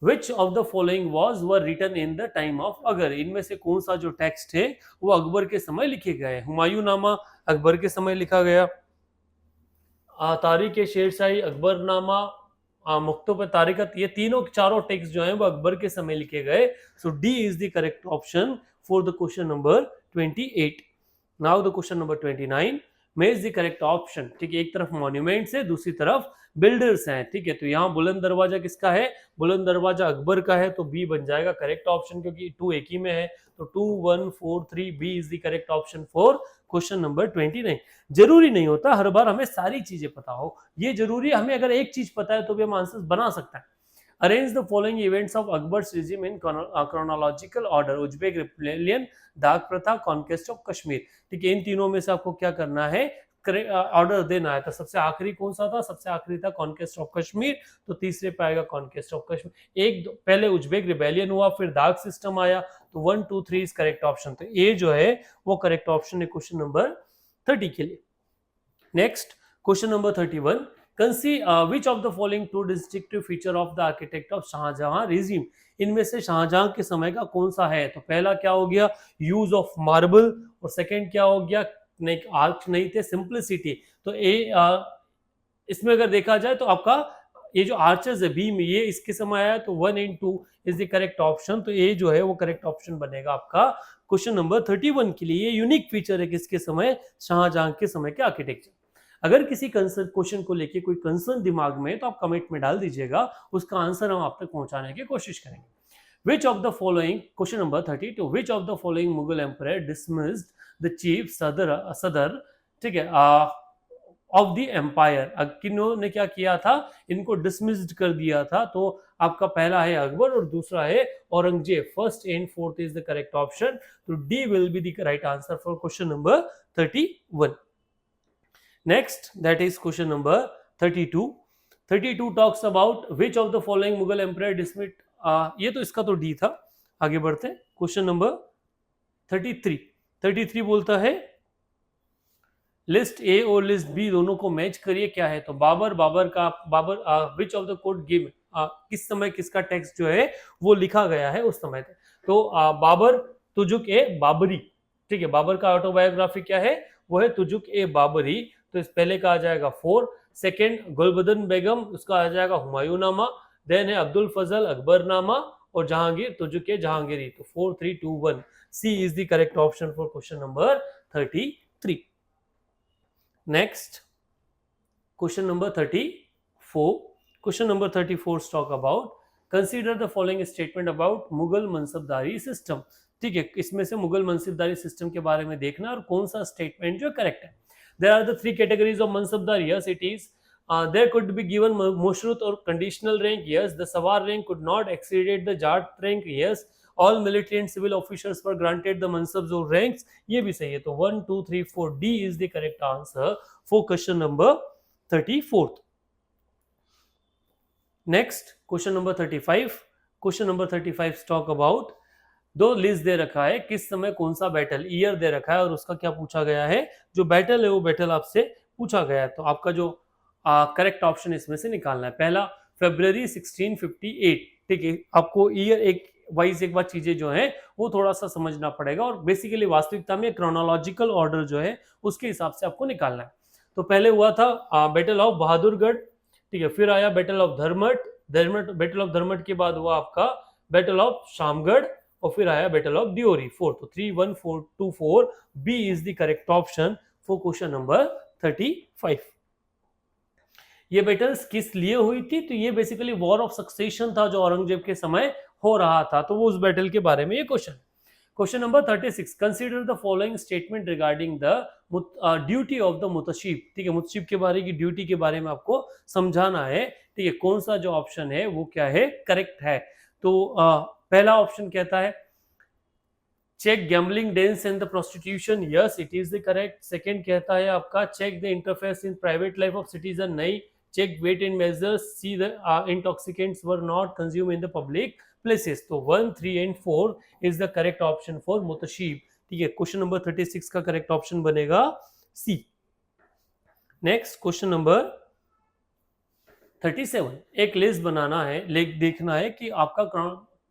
which of the following was were written in the time of Akbar, इनमें से कौन सा जो टेक्स्ट है वो अकबर के समय लिखे गए। हुमायूं नामा अकबर के समय लिखा गया, तारीख शेरशाही अकबरनामा, मुक्तोब तारिकत, ये तीनों चारों टेक्स्ट जो हैं वो अकबर के समय लिखे गए। So D is the correct option for the question number 28। Now the question number 29, match the correct option. ठीक है, एक तरफ मॉन्यूमेंट्स है, दूसरी तरफ बिल्डर्स हैं। ठीक है, तो यहाँ बुलंद दरवाजा किसका है, बुलंद दरवाजा अकबर का है। तो बी बन जाएगा करेक्ट ऑप्शन, क्योंकि टू एक ही में है। तो 2 1 4 3 B is the correct option for question number 29। जरूरी नहीं होता हर बार हमें सारी चीजें पता हो, ये जरूरी, हमें अगर एक चीज पता है तो भी हम आंसर बना सकते हैं। Arrange the following events of Akbar's regime in chronological order, Uzbek rebellion, dagh प्रथा, कॉन्क्वेस्ट ऑफ कश्मीर। ठीक है, इन तीनों में से आपको क्या करना है, ऑर्डर देना है। तो सबसे आखिरी कौन सा था, सबसे आखिरी था कॉन्क्वेस्ट ऑफ कश्मीर। तो तीसरे पे आएगा कॉन्क्वेस्ट ऑफ कश्मीर। एक पहले उज्बेक रिबेलियन हुआ, फिर दाग सिस्टम आया। तो 1 2 3 इज करेक्ट ऑप्शन। तो ए जो है वो करेक्ट ऑप्शन है क्वेश्चन नंबर 30 के लिए। Next question number 31, which of the following two distinctive feature of the architect of Shah Jahan regime, इनमें से शाहजहां के समय का कौन सा है। तो पहला क्या हो गया, यूज ऑफ मार्बल, और सेकंड क्या हो गया, नहीं आर्च नहीं थे, सिंप्लिसिटी। तो इसमें अगर देखा जाए तो आपका ये जो आर्चर्स है बीम, ये इसके समय आया। तो 1 and 2 is the correct option. तो ए जो है वो करेक्ट ऑप्शन बनेगा आपका क्वेश्चन नंबर 31 के लिए। ये यूनिक फीचर है किसके समय, शाहजहां के समय के आर्किटेक्चर। अगर किसी क्वेश्चन को लेके कोई कंसर्न दिमाग में तो आप कमेंट में डाल दीजिएगा, उसका आंसर हम आप तक पहुंचाने की कोशिश करेंगे। Which of the following, question number 32, which of the following Mughal emperor dismissed the chief sadar, ठीक है, ऑफ द एम्पायर, किन्होंने क्या किया था, इनको डिसमिस्ड कर दिया था। तो आपका पहला है अकबर और दूसरा है Aurangzeb. First and fourth is the correct option. तो D will be the right answer for question number 31। Next that is question number 32। 32 talks about which of the following Mughal empire dismissed, ये तो इसका तो डी था। आगे बढ़ते क्वेश्चन नंबर 33। 33 बोलता है लिस्ट ए और लिस्ट बी दोनों को मैच करिए, क्या है। तो Babur which of the code give, किस समय किसका टेक्स्ट जो है वो लिखा गया है उस समय। तो बाबर तुजुक ए बाबरी, ठीक है, बाबर का ऑटोबायोग्राफी क्या है, वो है तुजुक ए बाबरी। तो इस पहले का आ जाएगा 4। सेकेंड गुलबदन बेगम, उसका आ जाएगा हुमायूं नामा। देन है अब्दुल फजल अकबरनामा, और जहांगीर तुजुक ए जहांगीरी। तो 4 3 2 1 C is the correct option for question number 33। Next question number 34। Question number 34 talk about consider the following statement about Mughal mansabdari system. ठीक है, इसमें से मुगल मनसबदारी सिस्टम के बारे में देखना और कौन सा स्टेटमेंट जो करेक्ट है। There are the 3 categories of mansabdari, yes it is. There could be given mushrut or conditional rank, yes. The Sawar rank could not exceed the Jat rank, yes. All military and civil officers were granted the mansabs or ranks, ये भी सही है। तो 1 2 3 4 D is the correct answer for question number 34। Next question number 35। Question number 35 talk about, दो list दे रखा है, किस समय कौन सा बैटल, ईयर दे रखा है और उसका क्या पूछा गया है, जो बैटल है वो बैटल आपसे पूछा गया है। तो आपका जो करेक्ट ऑप्शन इसमें से निकालना है। पहला फरवरी 1658। ठीक है, आपको ईयर एक वाइज एक बार चीजें जो है वो थोड़ा सा समझना पड़ेगा, और बेसिकली वास्तविकता में क्रोनोलॉजिकल ऑर्डर जो है उसके हिसाब से आपको निकालना है। तो पहले हुआ था बैटल ऑफ बहादुरगढ़, ठीक है, फिर आया बैटल ऑफ धर्मट, बैटल ऑफ धर्मट के बाद हुआ आपका बैटल ऑफ शामगढ़, और फिर आया बैटल ऑफ डियोरी 4। तो 31424 B is the correct option for question number 35। ये बैटल्स किस लिए हुई थी? तो ये बेसिकली वॉर ऑफ सक्सेशन था जो औरंगजेब के समय हो रहा था, तो वो उस बैटल के बारे में ये question. Question number 36, consider the following statement regarding the duty of the मुतशिब, ठीक है, मुतशिब के बारे की ड्यूटी के बारे में आपको समझाना है, ठीक है, कौन सा जो ऑप्शन है वो क्या है, करेक्ट है। तो पहला ऑप्शन कहता है check gambling dens and the prostitution, yes it is the correct. Second कहता है आपका check the interference in private life of citizen, नहीं। Check weight and measures, see the intoxicants were not consume in the public places. तो 1, 3 and 4 is the correct option for मुतशीब, ठीक है। Question number 36 का correct option बनेगा सी। Next question number 37, एक list बनाना है, देखना है कि आपका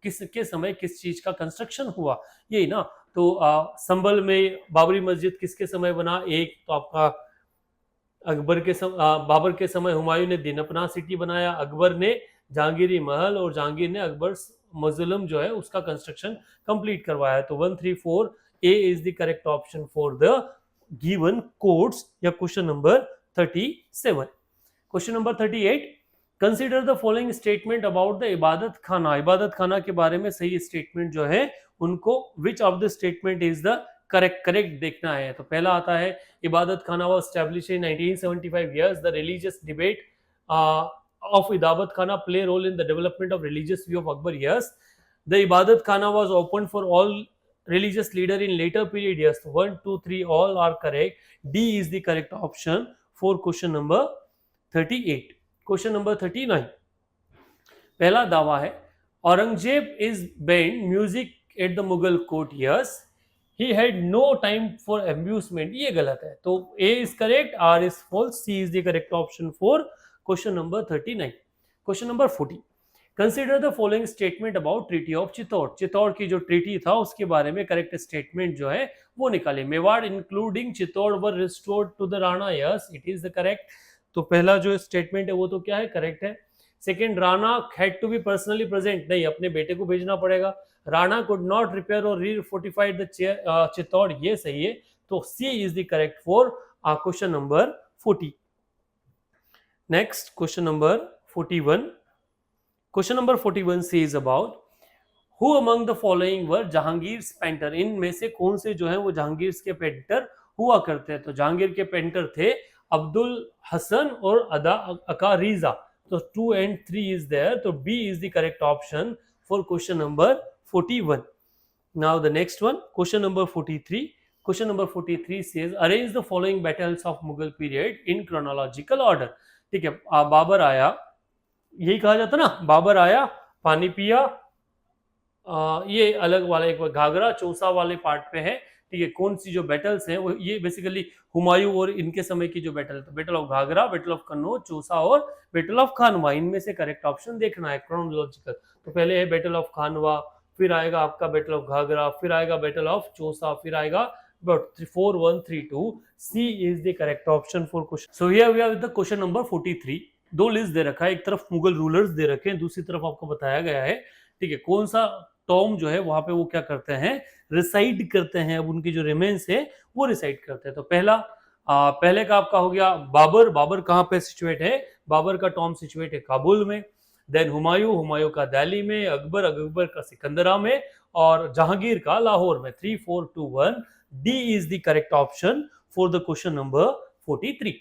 किसके समय किस चीज का कंस्ट्रक्शन हुआ, यही ना। तो संभल में बाबरी मस्जिद किसके समय बना? एक तो आपका बाबर के समय हुमायूं ने दिनपना सिटी बनाया, अकबर ने जहांगीरी महल, और जहांगीर ने अकबर मौजूलम जो है उसका कंस्ट्रक्शन कंप्लीट करवाया। तो 1, 3, 4 A is the correct option for the given codes या question number 37। Question number 38, consider the following statement about the Ibadat Khana, इबादत खाना के बारे में सही स्टेटमेंट जो है उनको विच of the statement is the correct देखना है। तो पहला आता है इबादत खाना was established in 1975, yes the religious debate of Ibadat Khana play role in the development of religious view of Akbar, yes. The Ibadat Khana was opened for all religious leader in later period, yes. 1, 2, 3 all are correct. D is the correct option for question number 38. Question number 39, पहला दावा है Aurangzeb is banned music at the Mughal court, yes. He had no time for amusement, ये गलत है। तो A is correct, R is false, C is the correct option for question number 39। Question number 40, consider the following statement about treaty of Chittor, Chittor की जो treaty था उसके बारे में करेक्ट स्टेटमेंट जो है वो निकाले। Mewar including Chittor were restored to the Rana, yes it is the correct. तो पहला जो स्टेटमेंट है वो तो क्या है, करेक्ट है। Second, Rana had to be personally present, नहीं, अपने बेटे को भेजना पड़ेगा। राणा कुड नॉट रिपेयर और री फोर्टिफाइड द चित्तौड़, ये सही है। तो C is the correct for question number 40। Next, question number 41. Question number 41 says about who among the following were Jahangir's painter. इनमें से कौन से जो है वो जहांगीर के पेंटर हुआ करते हैं? तो जहांगीर के पेंटर थे अब्दुल हसन और अका रीजा। तो 2 and 3 is there. तो B is the correct option for question number 41. Now the next one, question number 43. Question number 43 says arrange the following battles of Mughal period in chronological order. ठीक है, बाबर आया, यही कहा जाता ना, बाबर आया, पानी पिया, ये अलग वाला एक घाघरा चौसा वाले पार्ट पे है, ठीक है। कौन सी जो बैटल्स हैं वो ये बेसिकली हुमायूं और इनके समय की जो बैटल, तो battle of Ghaghra, battle of Kannauj, Chausa और बैटल ऑफ खानवा, इनमें से करेक्ट ऑप्शन देखना है क्रोनोलॉजिकल। तो पहले है बैटल ऑफ खानवा, फिर आएगा आपका बैटल ऑफ घाघरा, फिर आएगा बैटल ऑफ चौसा, फिर आएगा 4, 1, 3, 2. C is the correct option for question. So here we are with the question number 43. दो लिस्ट दे रखा है, एक तरफ मुगल रूलर्स दे रखे हैं, दूसरी तरफ आपको बताया गया है, ठीक है, कौन सा टॉम जो है वहां पे वो क्या करते हैं, रिसाइड करते हैं, अब उनकी जो रिमेन्स है वो रिसाइड करते हैं। तो पहले का आपका हो गया बाबर, बाबर कहाँ पे सिचुएट है, बाबर का टॉम सिचुएट है काबुल में। देन हुमायूं का दिल्ली में, अकबर का सिकंदरा में, और जहांगीर का लाहौर में। 3, 4, 2, 1 D is the correct option for the question number 43.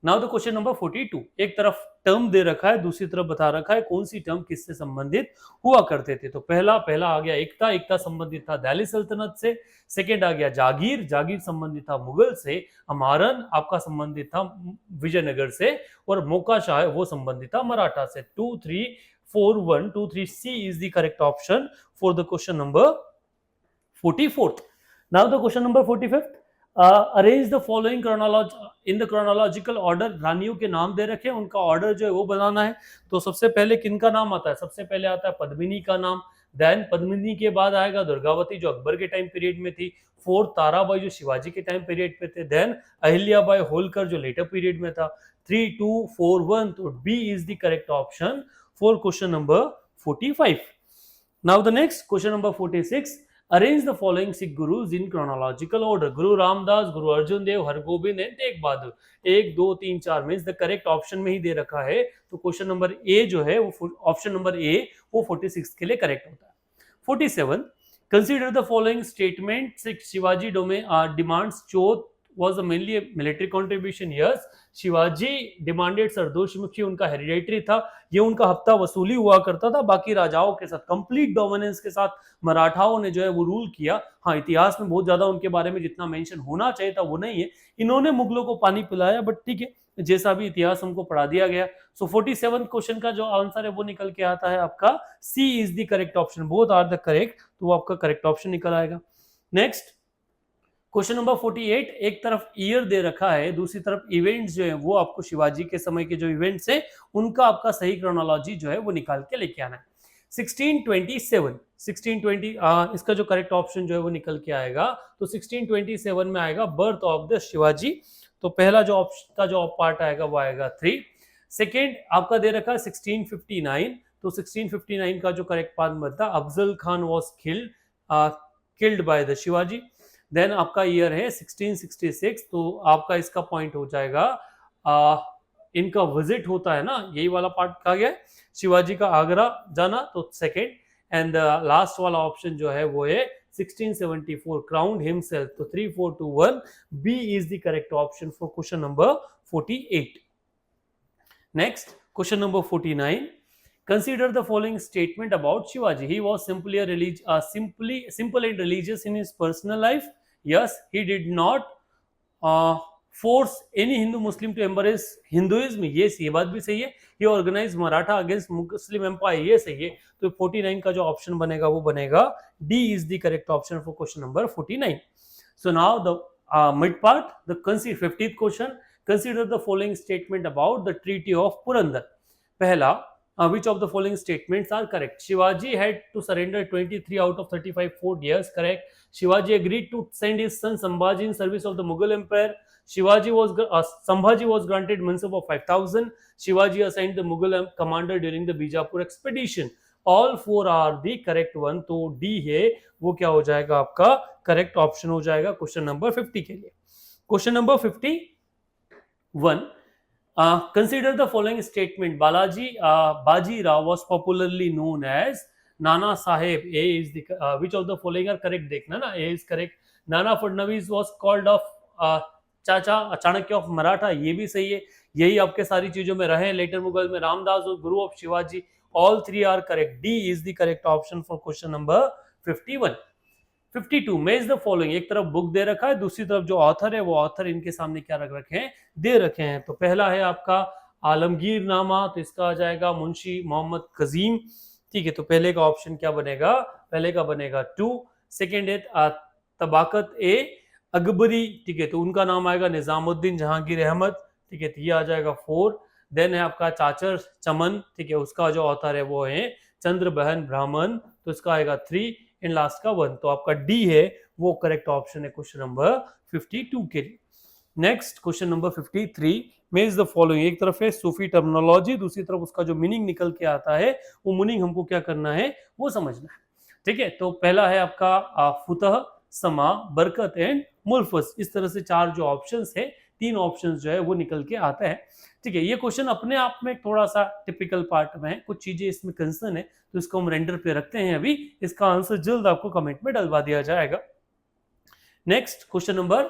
Now the question number 42. एक तरफ टर्म दे रखा है, दूसरी तरफ बता रखा है कौन सी टर्म किससे संबंधित हुआ करते थे। तो पहला आ गया एकता संबंधित था दिल्ली सल्तनत से। सेकेंड आ गया जागीर संबंधित था मुगल से। अमारन आपका संबंधित था विजयनगर से, और मोकाशाह वो संबंधित था मराठा से। 2, 3, 4, 1, 2, 3 C is the correct option for the question number 44th. Now the question number 45th. Arrange the following in the chronological order. रानियों के नाम दे रखे हैं, उनका ऑर्डर जो है वो बनाना है। तो सबसे पहले किनका नाम आता है? सबसे पहले आता है पद्मिनी का नाम, देन पद्मिनी के बाद आएगा दुर्गावती जो अकबर के टाइम पीरियड में थी, फोर्थ ताराबाई जो शिवाजी के टाइम पीरियड पे थे, देन अहिल्याबाई होलकर जो लेटर पीरियड में था। 3 2 4 1, तो B is the correct option for question number 45। Now the next question number 46, arrange the following Sikh gurus in chronological order. Guru Ramdas, Guru Arjan Dev, Hargobind and Tegh Bahadur। 1 2 3 4 means the correct option में ही दे रखा है, तो question number A जो है वो option number A वो 46 के लिए करेक्ट होता है। 47, consider the following statement, Shivaji demands chauth was a mainly a military contribution। yes, Shivaji demanded Sardeshmukhi उनका हेरिडेटरी था, ये उनका हफ्ता वसूली हुआ करता था, बाकी राजाओं के साथ कंप्लीट डोमिनेंस के साथ मराठाओं ने जो है वो रूल किया। हाँ, इतिहास में बहुत ज्यादा उनके बारे में जितना मेंशन होना चाहिए था वो नहीं है, इन्होंने मुगलों को पानी पिलाया, बट ठीक है, जैसा भी इतिहास हमको पढ़ा दिया गया। सो 47 क्वेश्चन का जो आंसर है वो निकल के आता है आपका C is the correct option, both are the correct, तो वो आपका करेक्ट ऑप्शन निकल आएगा। नेक्स्ट क्वेश्चन नंबर 48, एक तरफ ईयर दे रखा है, दूसरी तरफ इवेंट्स जो है वो आपको शिवाजी के समय के जो इवेंट्स है उनका आपका सही क्रोनोलॉजी जो है वो निकाल के लेके आना है। 1627, 1620 इसका जो करेक्ट ऑप्शन जो है वो निकल के आएगा, तो 1627 में आएगा बर्थ ऑफ द शिवाजी, तो पहला जो ऑप्शन का जो पार्ट आएगा वो आएगा 3। सेकेंड आपका दे रखा है 1659, तो 1659 का जो करेक्ट पार्ट बनता है Afzal Khan was killed by the Shivaji. Then आपका ईयर है 1666, तो आपका इसका पॉइंट हो जाएगा इनका विजिट होता है ना, यही वाला पार्ट कहा गया है शिवाजी का आगरा जाना, तो सेकेंड। एंड लास्ट वाला ऑप्शन जो है वो है 1674 क्राउन्ड हिमसेल्फ, तो 3 4 2 1 B is the correct option for question number 48। Next question number 49, consider the following statement about Shivaji. He was simple and religious in his personal life. Yes, he did not force any Hindu Muslim to embrace Hinduism. Yes, ये बात भी सही है। He organized Maratha against Muslim Empire. ये सही है। तो 49 का जो ऑप्शन बनेगा वो बनेगा D is the correct option for question number 49. So now the mid part, the 50th question. Consider the following statement about the Treaty of Purandar. पहला, which of the following statements are correct? Shivaji had to surrender 23 out of 35 fort. Yes, correct. Shivaji agreed to send his son Sambhaji in service of the Mughal Empire. Sambhaji was granted mansab of 5,000. Shivaji assigned the Mughal commander during the Bijapur expedition. All four are the correct one. तो D है वो क्या हो जाएगा आपका correct option हो जाएगा question number 50 के लिए। Question number 51, consider the following statement. Baji Rao was popularly known as Nana Saheb. A is the which of the following are correct? देखना ना, A is correct. Nana Fadnavis was called of चाचा Chanakya of Maratha, ये भी सही है, यही आपके सारी चीजों में रहे लेटर मुगल में। रामदास और Guru of Shivaji, all three are correct. D is the correct option for question number 51। 52, मेज द फॉलोइंग, एक तरफ बुक दे रखा है, दूसरी तरफ जो ऑथर है वो ऑथर इनके सामने क्या रख रखे हैं, दे रखे हैं। तो पहला है आपका आलमगीर नामा, तो इसका आ जाएगा मुंशी मोहम्मद कजीम। ठीक है, तो पहले का ऑप्शन क्या बनेगा, पहले का बनेगा 2। सेकेंड है तबाकत ए अकबरी, ठीक है, तो उनका नाम आएगा निजामुद्दीन जहांगीर अहमद। ठीक है, तो ये आ जाएगा 4। देन है आपका चाचर चमन, ठीक है, उसका जो ऑथर है वो है चंद्र बहन ब्राह्मण, तो इसका आएगा 3। इन लास्ट का 1, तो आपका डी है वो करेक्ट ऑप्शन है क्वेश्चन नंबर 52 के लिए। नेक्स्ट क्वेश्चन नंबर 53, मेज द फॉलोइंग, एक तरफ है सूफी टर्मिनोलॉजी, दूसरी तरफ उसका जो मीनिंग निकल के आता है वो मीनिंग हमको क्या करना है वो समझना है। ठीक है, तो पहला है आपका फुतह, समा, बरकत एंड मुल्फस, इस तरह से 4 जो ऑप्शंस है, 3 ऑप्शंस जो है वो निकल के आता है। ठीक है, ये क्वेश्चन अपने आप में थोड़ा सा टिपिकल पार्ट में है, कुछ चीजें इसमें कंसर्न है, तो इसको हम रेंडर पे रखते हैं अभी, इसका आंसर जल्द आपको कमेंट में डलवा दिया जाएगा। Next question number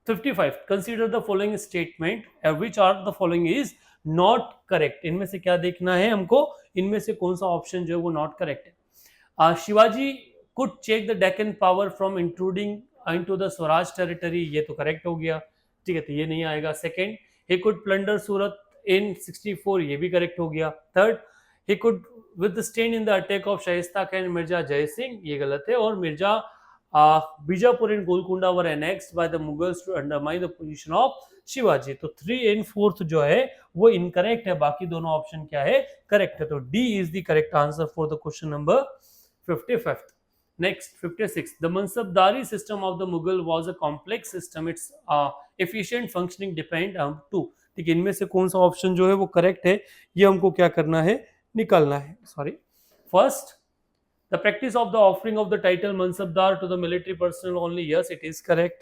55, consider the following statement which are the following is not correct. इनमें से क्या देखना है हमको, इनमें से कौन सा ऑप्शन जो है वो नॉट करेक्ट है। Shivaji could check the Deccan power from intruding into the Swaraj territory, ये तो करेक्ट हो गया। ठीक है, तो ये नहीं आएगा। Second, he could plunder Surat in 64, ये भी करेक्ट हो गया। Third, he could withstand in the attack of Shaista Khan Mirza जय सिंह, ये गलत है। और Mirza Bijapur and Golconda were annexed by the Mughals to undermine the position of Shivaji. तो 3 एंड 4 जो है वो इनकरेक्ट है, बाकी दोनों ऑप्शन क्या है, करेक्ट है। तो D is the correct answer for the question number 55th. Next, 56. The Mansabdari system of the Mughal was a complex system. Its efficient functioning depend to, ठीक है, इनमें से कौन सा ऑप्शन जो है वो करेक्ट है, ये हमको क्या करना है, निकालना है। Sorry, first, the practice of the offering of the title Mansabdar to the military personnel only. Yes, it is correct.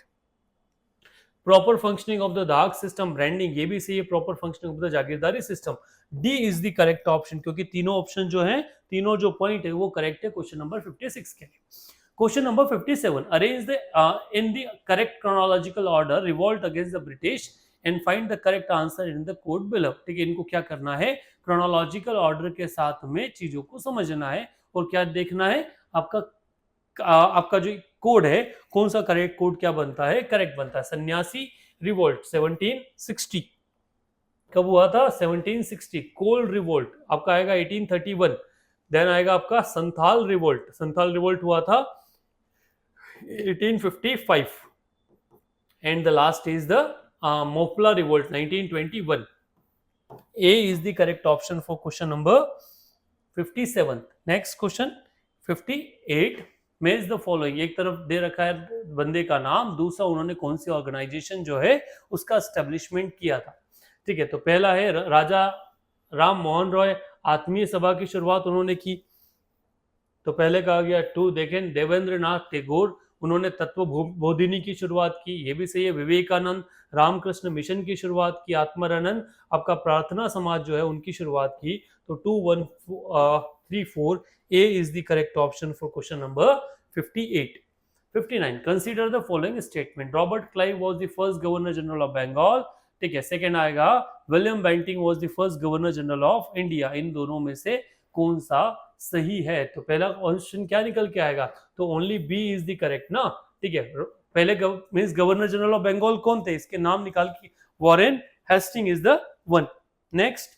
Proper functioning of the dagh system, branding, ये भी सही है। Proper functioning of the jagirdari system, D is the correct option, क्योंकि तीनों option जो हैं, तीनों जो पॉइंट है वो करेक्ट है क्वेश्चन नंबर 56 के लिए। Question number 57, arrange the in the correct chronological order revolt against the British and find the correct answer in the code below. ठीक है, इनको क्या करना है, क्रोनोलॉजिकल ऑर्डर के साथ में चीजों को समझना है और क्या देखना है, आपका जो कोड है, कौन सा करेक्ट कोड क्या बनता है, करेक्ट बनता है। सन्यासी रिवोल्ट 1760 कब हुआ था, 1760। कोल रिवोल्ट आपका आएगा 1831। देन आएगा आपका संथाल रिवोल्ट, संथाल रिवोल्ट हुआ था 1855 and the last is the Moplah revolt 1921। A is the correct option for question number 57। Next question 58, मेज द फॉलोइंग। एक तरफ दे रखा है बंदे का नाम, दूसरा उन्होंने कौन सी ऑर्गेनाइजेशन जो है उसका एस्टेब्लिशमेंट किया था। ठीक है, तो पहला है राजा राम मोहन रॉय, आत्मीय सभा की शुरुआत उन्होंने की। तो पहले कहा गया 2, देखें देवेंद्र नाथ टैगोर, उन्होंने तत्व बोधिनी की शुरुआत की, ये भी सही है। विवेकानंद, रामकृष्ण मिशन की शुरुआत की। आत्मानंद आपका प्रार्थना समाज जो है उनकी शुरुआत की। तो 2, 1, 3, 4, A is the correct option for question number 58. 59. Consider the following statement. Robert Clive was the first Governor General of Bengal. ठीक है, सेकेंड आएगा William Bentinck was the first Governor General of India. इन दोनों में से कौन सा सही है? तो पहला ऑप्शन क्या निकल के आएगा, तो only B is the correct ना। ठीक है, पहले means governor general of Bengal कौन थे, इसके नाम निकाल के, Warren Hastings is the one. Next,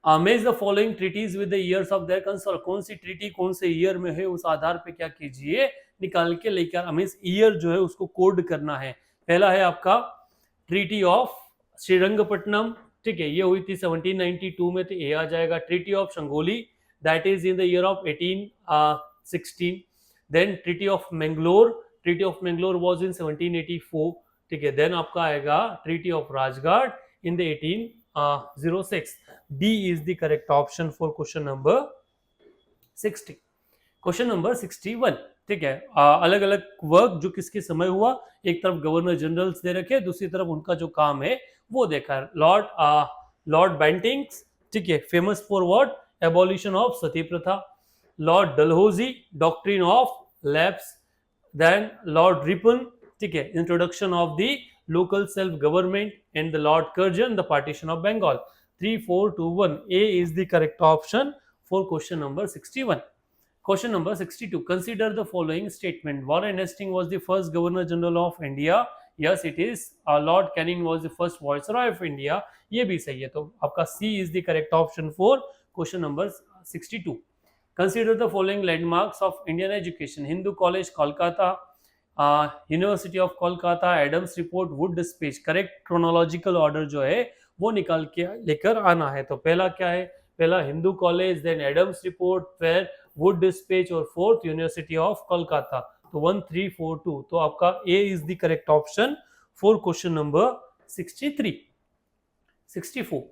match the following treaties with the years of their concern. कौन सी ट्रीटी कौन से ईयर में है, उस आधार पे क्या कीजिए, निकाल के लेकर, मींस ईयर जो है उसको कोड करना है। पहला है आपका ट्रीटी ऑफ श्रीरंगपट्टनम, ठीक है, ये हुई थी 1792 में, तो ए आ जाएगा। Treaty of Sugauli, that is in the year of 1816। Then treaty of Mangalore, treaty of Mangalore was in 1784, ठीक है। देन आपका आएगा treaty of Rajghat in the 1806। D is the correct option for question number 60। Question number 61, ठीक है, अलग अलग वर्क जो किसके समय हुआ, एक तरफ गवर्नर जनरल्स दे रखे, दूसरी तरफ उनका जो काम है वो देखा है। लॉर्ड बेंटिंग्स, ठीक है, famous for what, abolition of sati प्रथा। Lord Dalhousie, doctrine of lapse. Then lord Ripon, ठीक है, introduction of the local self government. And the lord Curzon, the partition of Bengal. 3, 4, 2, 1, A is the correct option for question number 61। Question number 62. Consider the following statement. Warren Hastings was the first Governor General of India. Yes, it is. Lord Canning was the first Viceroy of India. ये भी सही है, तो आपका C is the correct option for question number 62. Consider the following landmarks of Indian education. Hindu College, Kolkata, University of Kolkata, Adams Report, Wood Speech. Correct chronological order जो है वो निकाल के लेकर आना है। तो पहला क्या है, पहला Hindu college, then Adam's report, फिर वुड डिस्पैच और फोर्थ यूनिवर्सिटी ऑफ कोलकाता। तो 1, 3, 4, 2, तो आपका A is the correct option for question number 63। 64,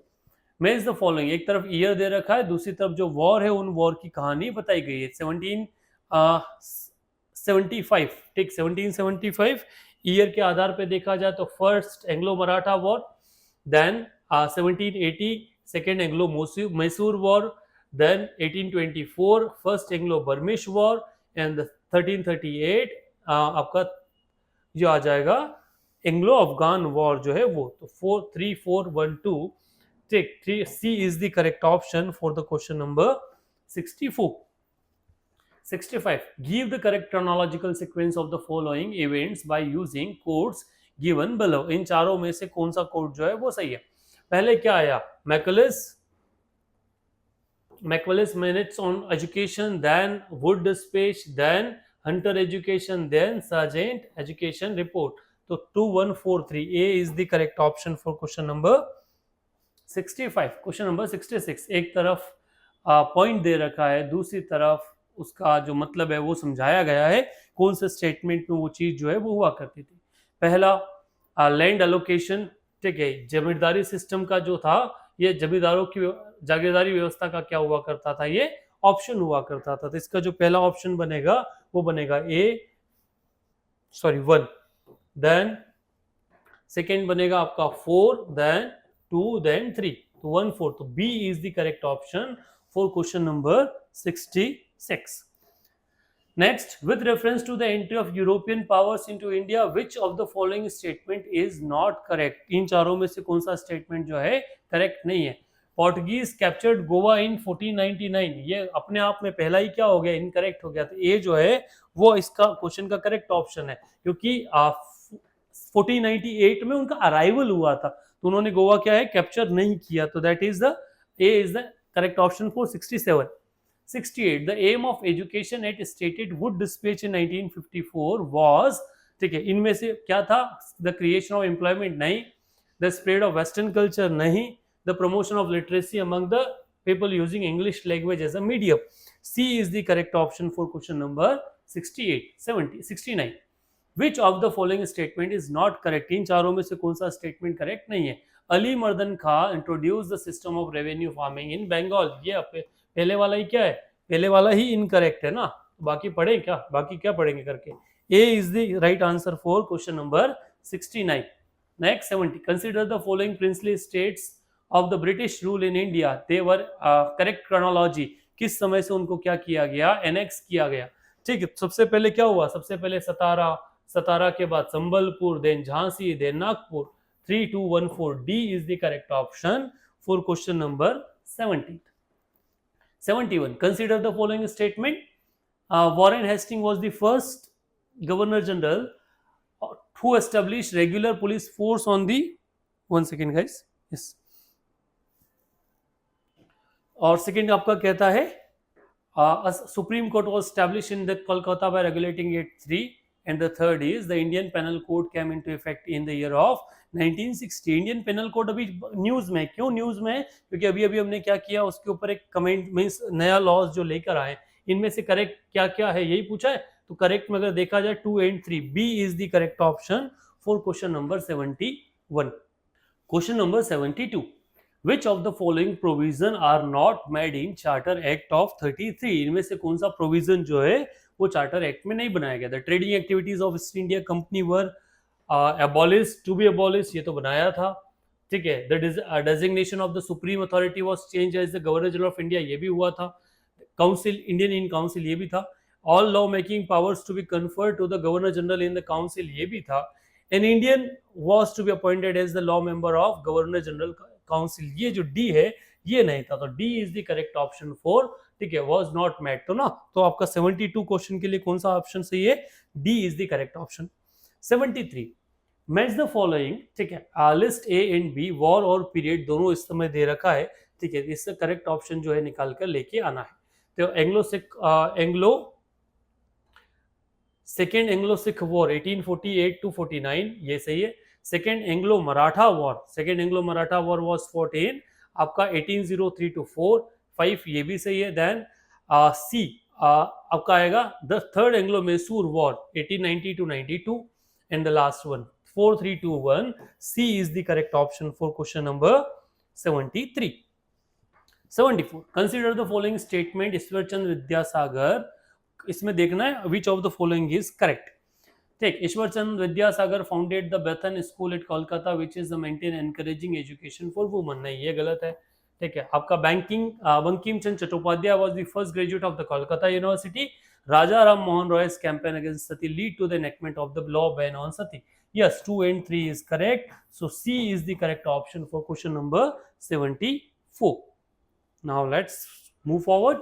match the following. एक तरफ ईयर दे रखा है, दूसरी तरफ जो वॉर है उन वॉर की कहानी बताई गई है। 1775, ठीक, 1775 ईयर के आधार पे देखा जाए तो first Anglo Maratha war, then 1780 second Anglo Mysore war, then 1824 first Anglo-Burmese war and 1338 आपका जो आ जाएगा एंग्लो-अफगान वॉर जो है वो। तो 4, 3, 4, 1, 2, ठीक, 3, C is the correct option for the question number 64। 65, give the correct chronological sequence of the following events by using codes given below। इन चारों में से कौन सा कोड जो है वो सही है। पहले क्या आया, Macaulay's minutes on education, then Wood Dispatch, then Hunter education, then Sargent education report। तो 2143 A is the correct option for question number 65। Question number 66, एक तरफ पॉइंट दे रखा है, दूसरी तरफ उसका जो मतलब है वो समझाया गया है, कौन से स्टेटमेंट में वो चीज जो है वो हुआ करती थी। पहला लैंड एलोकेशन, ठीक है, जमींदारी सिस्टम का जो था, ये जमींदारों की जागीरदारी व्यवस्था का क्या हुआ करता था, ये ऑप्शन हुआ करता था। तो इसका जो पहला ऑप्शन बनेगा वो बनेगा वन, देन सेकेंड बनेगा आपका 4, देन 2, देन 3, तो 1 4, तो B is the correct option for question number 66। Next, with reference to the entry of European powers into India, which of the following statement is not correct? इन चारों में से कौन सा statement जो है करेक्ट नहीं है? पोर्टुगीज कैप्चर्ड गोवा इन 1499, ये अपने आप में पहला ही क्या हो गया, इनकरेक्ट हो गया। तो ये जो है वो इसका क्वेश्चन का करेक्ट ऑप्शन है, क्योंकि 1498 में उनका अराइवल हुआ था, तो उन्होंने गोवा क्या है कैप्चर नहीं किया। तो that is the A is the correct option for 67। 68, the aim of education at stated wood dispatch in 1954 was, ठीक है, इनमें से क्या था, the creation of employment नहीं, the spread of western culture नहीं, the promotion of literacy among the people using English language as a medium. C is the correct option for question number 68, 70, 69. Which of the following statement is not correct? इन चारों में से कौन सा statement correct नहीं है? Ali Mardan Khan introduce the system of revenue farming in Bengal, ये पहले वाला ही क्या है, पहले वाला ही इनकरेक्ट है ना, बाकी पढ़े क्या, बाकी क्या पढ़ेंगे करके। A is the right answer for question number 69। Next 70, consider the following princely states of the British rule in India, they were correct chronology, किस समय से उनको क्या किया गया, एनेक्स किया गया। ठीक है, सबसे पहले क्या हुआ, सबसे पहले सतारा, सतारा के बाद Sambalpur, then Jhansi, then Nagpur. 3214 D is the correct option for question number 70। 71, consider the following statement. Warren Hastings was the first governor general who established regular police force on the, one second guys, yes, और second आपका कहता है supreme court was established in the Kolkata by regulating it 3, and the third is the Indian Penal Code came into effect in the year of 1960। Indian Penal Code अभी news में, क्यों news में, क्योंकि अभी अभी हमने क्या किया, उसके ऊपर एक कमेंट मींस नया लॉज जो लेकर आए, इनमें से करेक्ट क्या क्या है यही पूछा है। तो करेक्ट में अगर देखा जाए 2 and 3, B is the correct option for question number 71। Question number 72, Which of the following provision are not made in Charter Act of 33? इनमें से कौन सा प्रोविजन जो है वो चार्टर एक्ट में नहीं बनाया गया था। Trading activities of east India company were abolished, to be abolished, ये तो बनाया था, ठीक है। The designation of the supreme authority was change as the governor general of India, ये भी हुआ था। काउंसिल, इंडियन इन काउंसिल, ये भी था। All law making powers to be conferred to the governor general in the council, ये भी था। An Indian was to be appointed as the law member of governor general council, ये जो D है ये नहीं था। तो D is the correct option for, ठीक है, वाज नॉट मेट, तो ना, तो आपका 72 क्वेश्चन के लिए कौन सा ऑप्शन सही है, D is the correct option. 73, match the following, ठीक है, list A and B, war और पीरियड दोनों इस समय दे रखा है, ठीक है, इससे करेक्ट ऑप्शन जो है निकाल कर लेके आना है। तो second Anglo Sikh war 1848 to 49, ये सही है। Second Anglo Maratha war was 14, आपका 1803 to 4, ये भी सही है। देन सी आपका आएगा the third Anglo Mysore war 1890 to 92, and the last one 4321, C is the correct option for question number 73। 74, consider the following statement, Ishwarchand Vidyasagar, इसमें देखना है which of the following is correct. ठीक, Ishwarchand Vidyasagar founded the Bethune school at Kolkata which is the maintain encouraging education for women, नहीं ये गलत है। ठीक है, आपका Bankim Chandra Chattopadhyay was the first graduate of the Kolkata university. Raja Ram Mohan Roy's campaign against sati lead to the enactment of the law ban on sati, yes, 2 and 3 is correct, so C is the correct option for question number 74। now let's move forward,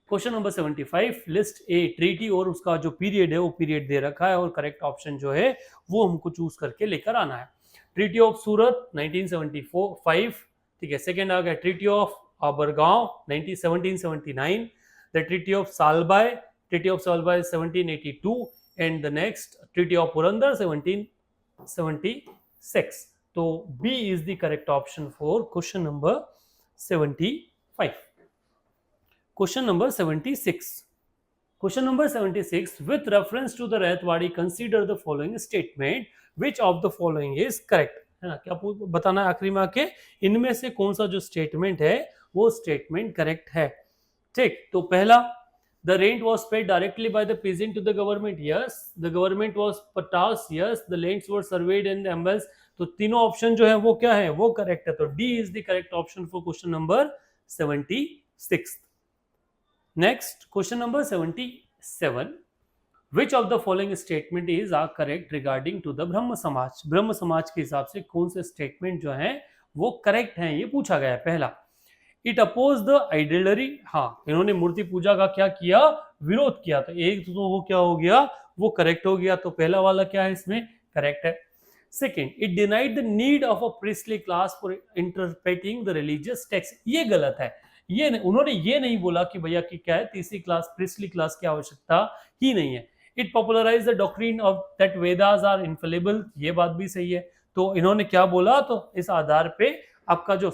question number 75, list A treaty और उसका जो period है वो period दे रखा है और correct option जो है वो हमको चूज करके लेकर आना है। ट्रीटी ऑफ सूरत 1975, ठीक है। सेकेंड आ गया treaty of Bargaon 1779, the treaty of Salbai 1782, and the next treaty of Purandar 17 76. तो B is the correct option for question number 75. Question number 76. Question number 76. With reference to the Rayatwadi, consider the following statement. Which of the following is correct? है ना, क्या बताना है आखिरी में आके, इनमें से कौन सा जो स्टेटमेंट है वो स्टेटमेंट करेक्ट है. ठीक, तो पहला, the rent was paid directly by the peasant to the government. Yes. The government was tasked. Yes. The lands were surveyed and the ambulance. तो तीनों ऑप्शन जो है वो क्या है, वो करेक्ट है. तो D is the correct option for question number 76. Next, question number 77. Which of the following statement is are correct regarding to the Brahmo Samaj? ब्रह्म समाज के हिसाब से कौन से स्टेटमेंट जो है वो करेक्ट है, ये पूछा गया है. पहला, इट अपोज द आइडलरी. हाँ, इन्होंने मूर्ति पूजा का क्या किया, विरोध किया. तो एक तो वो क्या हो गया, वो करेक्ट हो गया. तो पहला वाला क्या है इसमें, करेक्ट है. Second, it denied the need of a priestly class for interpreting the religious text. ये गलत है. ये उन्होंने ये नहीं बोला कि भैया कि क्या है, तीसरी क्लास प्रिस्टली क्लास की आवश्यकता ही नहीं है. It popularise the doctrine of that Vedas are infallible. ये बात भी सही है. तो इन्होंने क्या बोला, तो इस आधार पे आपका जो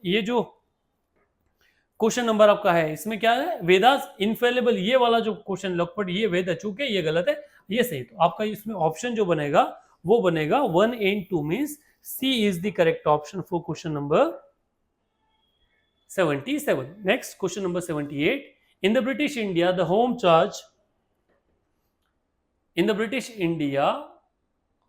ये जो क्वेश्चन नंबर आपका है इसमें क्या है, वेदास इनफेलिबल. ये वाला जो क्वेश्चन लॉकपट, ये वेद अचूक है, ये गलत है, ये सही. तो आपका इसमें ऑप्शन जो बनेगा वो बनेगा 1 and 2, means C is the correct option for question number 77. Next, question number 78. In the British India, the home charge. In the British India,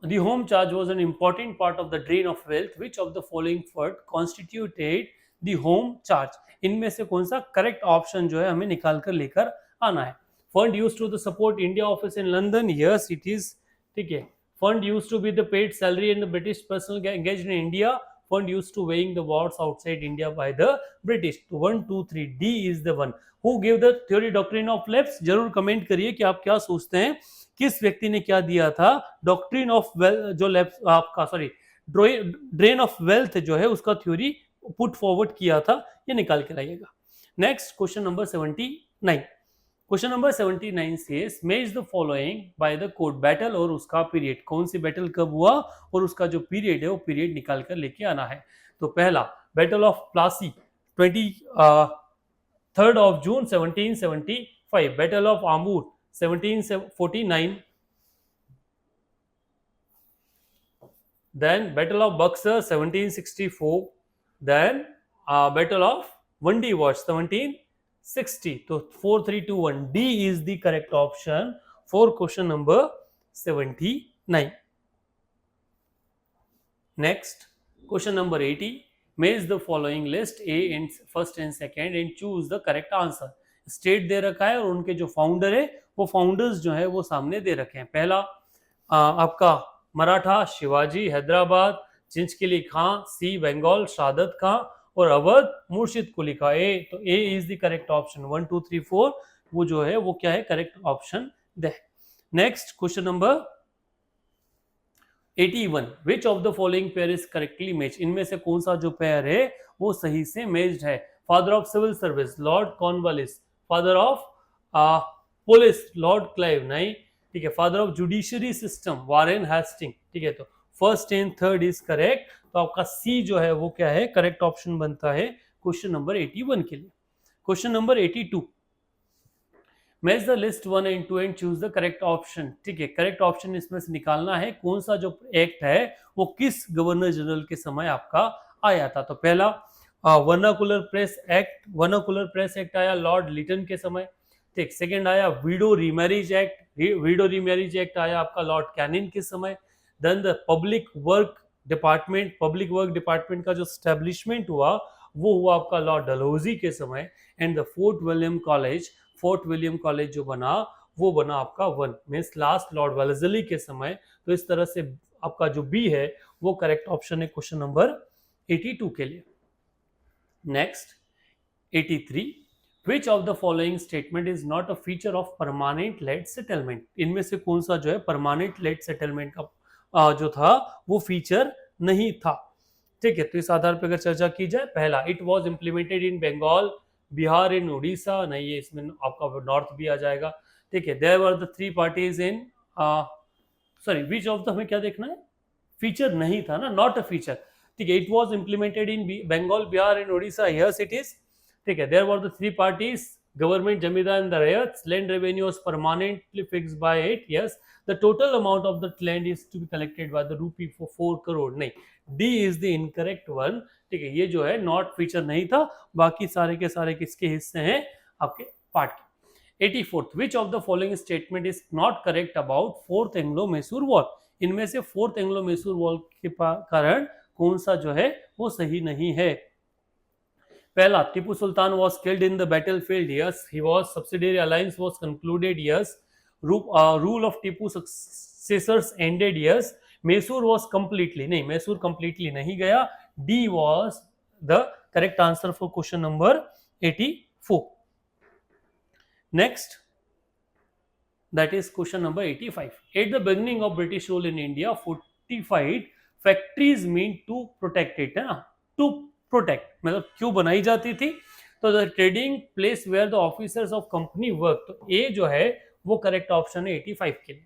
the home charge was an important part of the drain of wealth. Which of the following fund constituted the home charge? इनमें से कौन सा correct option जो है हमें निकाल कर लेकर आना है. Fund used to the support India office in London. Yes, it is. ठीक है. Fund used to be the paid salary in the British personal engaged in India. Fund used to weighing the wars outside India by the British. तो 1, 2, 3, D is the one. Who gave the theory doctrine of lapse? जरूर comment करिए कि आप क्या सोचते हैं, किस व्यक्ति ने क्या दिया था डॉक्ट्रिन ऑफ वेल्थ, जो लैप्स आपका ड्रेन ऑफ वेल्थ जो है उसका थ्योरी पुट फॉरवर्ड किया था, ये निकाल के लाइएगा. Next, question number 79. Question number 79 says match the following by the code. Battle और उसका पीरियड, कौन सी बैटल कब हुआ और उसका जो पीरियड है वो पीरियड निकाल कर लेके आना है. तो पहला, battle of Plassey 23 of June 1775. Battle of Amur 1749. then battle of Buxar 1764. then battle of Vandi Wash 1760. तो 4, 3, 2, 1, D is the correct option for question number 79. Next, question number 80. Match the following list A and first and second and choose the correct answer. State दे रखा है और उनके जो founder है वो founders जो है वो सामने दे रखे हैं. पहला आपका मराठा शिवाजी हैदराबाद, चिंचकिली खां, सी बंगाल शादत खां और अवध मुर्शिद कुली खां. ए, तो A is the correct option. 1, 2, 3, 4 वो जो है वो क्या है, correct option they. Next, question number 81. Which of the following pair is correctly match. इनमें से कौन सा जो पेयर है वो सही से मैच्ड है. Father of civil service lord Cornwallis. Father of police lord Clive. नहीं, ठीक है. Father of judiciary system Warren Hasting. ठीक है, तो first and third is correct. तो आपका सी जो है वो क्या है, करेक्ट ऑप्शन बनता है क्वेश्चन नंबर 81 के लिए. Question number 82. Match the list 1 and 2 and choose the correct option. ठीक है, करेक्ट ऑप्शन इसमें से निकालना है कौन सा जो एक्ट है वो किस गवर्नर जनरल के समय आपका आया था. तो पहला vernacular press act. Vernacular press act आया लॉर्ड लिटन के समय. ठीक. सेकंड आया widow remarriage act. Widow remarriage act आया आपका लॉर्ड कैनिन के समय. Then the public work department का जो स्टैब्लिशमेंट हुआ वो हुआ आपका लॉर्ड डलहौजी के समय. And the fort William college जो बना वो बना आपका 1 मींस लास्ट लॉर्ड वेलेस्ली के समय. तो इस तरह से आपका जो बी है वो करेक्ट ऑप्शन है क्वेश्चन नंबर 82 के लिए. Next, 83. Which of the following statement is not a feature of permanent late settlement? इनमें से कौन सा जो है परमानेंट लेट सेटलमेंट का जो था वो फीचर नहीं था. ठीक है, तो इस आधार पर अगर चर्चा की जाए, पहला, it was implemented in Bengal, Bihar in Orissa. नहीं, ये इसमें आपका नॉर्थ भी आ जाएगा. ठीक है. There were the 3 parties in which of the, हमें क्या देखना है, फीचर नहीं था ना, नॉट अ फीचर, ठीक है। It was implemented in Bengal, Bihar and Odisha, yes it is, ठीक है। There were the three parties, government, jamidar and the rayats. Land revenue was permanently fixed by it, yes. The total amount of the land is to be collected by the rupee for 4 crore, नहीं, D is the incorrect one, ठीक है। ये जो है not feature नहीं था, बाकी सारे के सारे किसके हिस्से हैं, आपके पार्ट के। 84th, which of the following statement is not correct about fourth Anglo-Mysore War? इनमें से फोर्थ एंग्लो मैसूर वॉर के कारण कौन सा जो है वो सही नहीं है। पहला, Tipu Sultan was killed in the battlefield, yes. He was, subsidiary alliance was concluded, yes. Rule of Tipu successors ended, yes. Mysore was completely, नहीं, मैसूर completely नहीं गया। D was the correct answer for question number 84. Next, that is question number 85. At the beginning of British rule in India, fortified factories mean to protect it, है ना, to protect, मतलब क्यों बनाई जाती थी, तो the trading place where the officers of company work, तो A जो है वो करेक्ट ऑप्शन है 85 के लिए।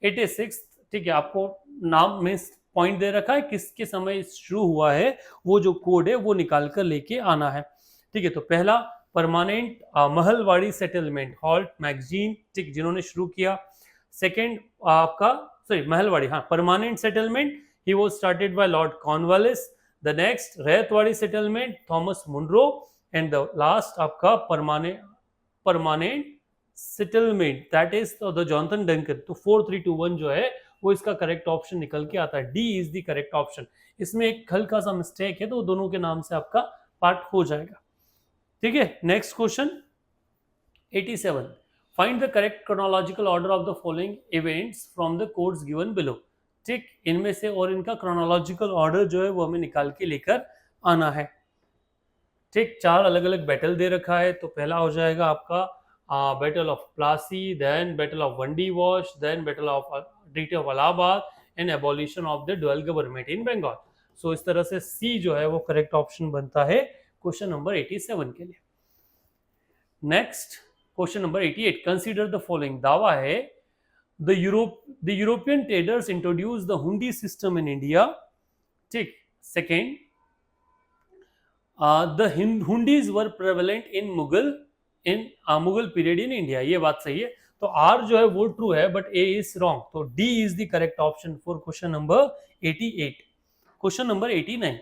86, ठीक है, आपको नाम में पॉइंट दे रखा है, किसके समय शुरू हुआ है, वो जो कोड है वो निकाल कर लेके आना है, ठीक है। तो पहला, permanent Mahalwari settlement, Holt Mackenzie, ठीक, जिन्होंने शुरू किया। सेकेंड आपका, सॉरी महलवाड़ी, हाँ, permanent settlement, he was started by Lord Cornwallis. The next, Ryotwari settlement, Thomas Munro. And the last आपका permanent settlement, that is the Jonathan Duncan. तो 4, 3, 2, 1 जो है वो इसका करेक्ट ऑप्शन निकल के आता है। D is the correct option. इसमें एक हल्का सा मिस्टेक है तो दोनों के नाम से आपका पार्ट हो जाएगा, ठीक है। Next question 87, find the correct chronological order of the following events from the codes given below, ठीक, इनमें से और इनका क्रोनोलॉजिकल ऑर्डर जो है वो हमें निकाल के लेकर आना है, ठीक। 4 अलग अलग बैटल दे रखा है, तो पहला हो जाएगा आपका battle of Plassey, then battle of Wandiwash, then battle of treaty of Allahabad and abolition of the dual government in Bengal. So इस तरह से सी जो है वो करेक्ट ऑप्शन बनता है क्वेश्चन नंबर 87 के लिए। Next question number 88, consider the following, दावा है the European traders introduced the hundi system in India, ठीक। Second, the hundis were prevalent in Mughal period in India, ये बात सही है, तो R जो है वो ट्रू है, बट A is wrong, तो D is the correct option for question number 88. Question number 89,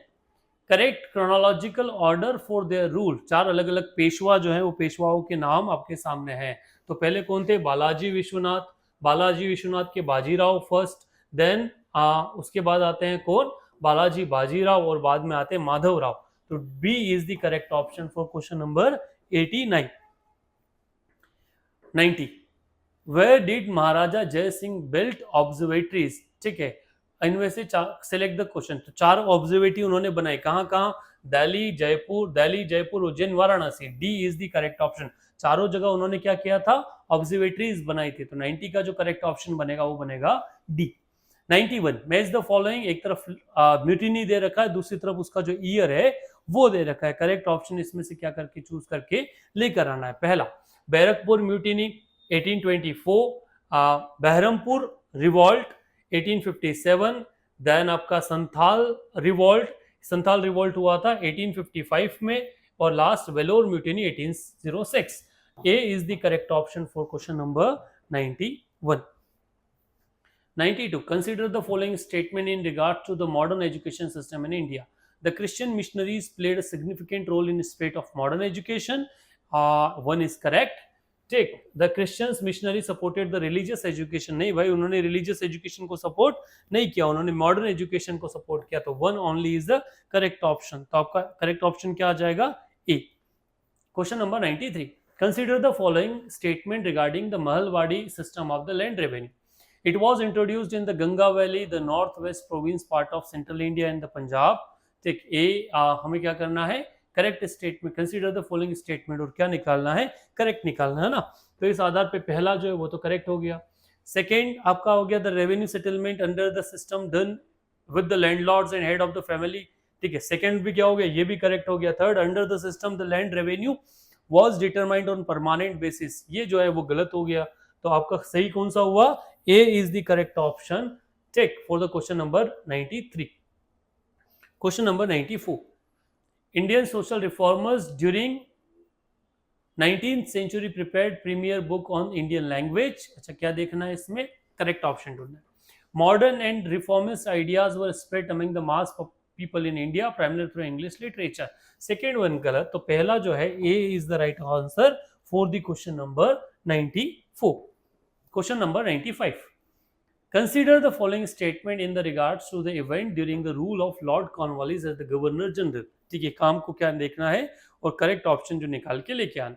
correct chronological order for their rule, 4 अलग अलग पेशवा जो है वो पेशवाओं के नाम आपके सामने हैं। तो पहले कौन थे, बालाजी विश्वनाथ के बाजीराव फर्स्ट, देन उसके बाद आते हैं कौन, बालाजी बाजीराव, और बाद में आते हैं माधवराव। तो B is the correct option for question number 89. 90, where did Maharaja Jai Singh built observatories, ठीक है। इनमें से सिलेक्ट द क्वेश्चन, तो 4 ऑब्जर्वेटरी उन्होंने बनाए, कहाँ कहाँ, Delhi, Jaipur, Ujjain, Varanasi. D is the correct option, चारों जगह उन्होंने क्या किया था, ऑब्जर्वेटरीज बनाई थी। तो 90 का जो करेक्ट ऑप्शन बनेगा वो बनेगा डी। 91, मैच द फॉलोइंग, एक तरफ म्यूटिनी दे रखा है, दूसरी तरफ उसका जो ईयर है वो दे रखा है, करेक्ट ऑप्शन इसमें से क्या करके चूज करके लेकर आना है। पहला, Barrackpore mutiny 1824, Berhampore revolt 1857, then आपका संथाल रिवॉल्ट हुआ था 1855 में, और last Vellore mutiny 1806। A is the correct option for question number 91. 92, consider the following statement in regard to the modern education system in India. The Christian missionaries played a significant role in the spread of modern education. One is correct. ठीक, the Christians missionary supported the religious education, नहीं भाई, उन्होंने religious education को support नहीं किया, उन्होंने modern education को support किया। तो 1 only is the correct option, तो आपका करेक्ट ऑप्शन क्या आ जाएगा, A. Question number 93, consider the following statement regarding the Mahalwari system of the land revenue. It was introduced in the Ganga valley, the north west province part of central India and the Punjab. ठीक, ए हमें क्या करना है, correct statement, consider the following statement, और क्या निकालना है, करेक्ट निकालना है ना। तो इस आधार पे पहला जो है वो तो करेक्ट हो गया। सेकंड आपका हो गया the revenue settlement under the system done with the landlords and head of the family, ठीक है। सेकंड भी क्या हो गया, ये भी करेक्ट हो गया। Third, under the system the land revenue was determined on permanent basis, ये जो है वो गलत हो गया। तो आपका सही कौन सा हुआ, A is the correct option, Take for the question number 93. Question number 94. Indian social reformers during 19th century prepared premier book on Indian language. अच्छा क्या देखना है इसमें? करेक्ट ऑप्शन ढूंढना है. Modern and reformist ideas were spread among the mass of people in India primarily through English literature. Second one गलत. तो पहला जो है A is the right answer for the question number 94. Question number 95. Consider the following statement in the regards to the event during the rule of Lord Cornwallis as the Governor General. ठीक है, काम को क्या देखना है और correct option जो निकाल के लेके आना.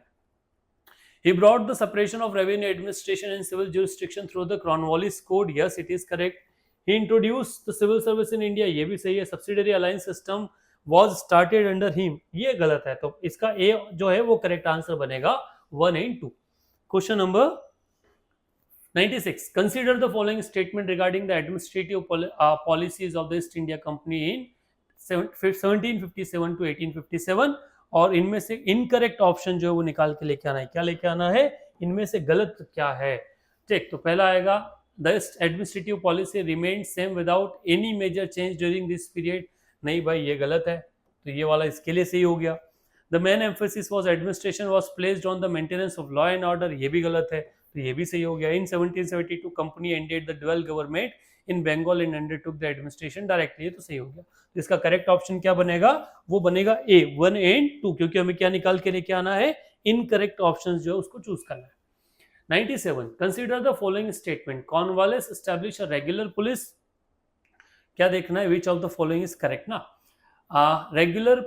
He brought the separation of revenue administration and civil jurisdiction through the Cornwallis Code. Yes, it is correct. He introduced the civil service in India. ये भी सही है. Subsidiary alliance system was started under him. ये गलत है, तो इसका A जो है वो करेक्ट आंसर बनेगा 1 and 2. Question number 96. Consider the following statement regarding the administrative policies of the East India Company in 1757 to 1857. और इनमें से इनकरेक्ट ऑप्शन जो है वो निकाल के लेके आना है. क्या लेके आना है? इनमें से गलत क्या है? ठीक, तो पहला आएगा the administrative policy remain same without any major change during this period. नहीं भाई, ये गलत है, तो ये वाला इसके लिए सही हो गया. The main emphasis was administration was placed on the maintenance of law and order. ये भी गलत है, तो ये भी सही हो गया. In 1772 company ended the dual government in Bengal and undertook the administration directly. ये तो सही हो गया. तो इसका करेक्ट ऑप्शन क्या बनेगा? वो बनेगा A 1 and 2, क्योंकि हमें क्या निकाल के लेके आना है? इनकरेक्ट ऑप्शंस जो है उसको चूज करना है. 97. Consider the following statement. Cornwallis establish a regular police. क्या देखना है? Which of the following is correct ना. Regular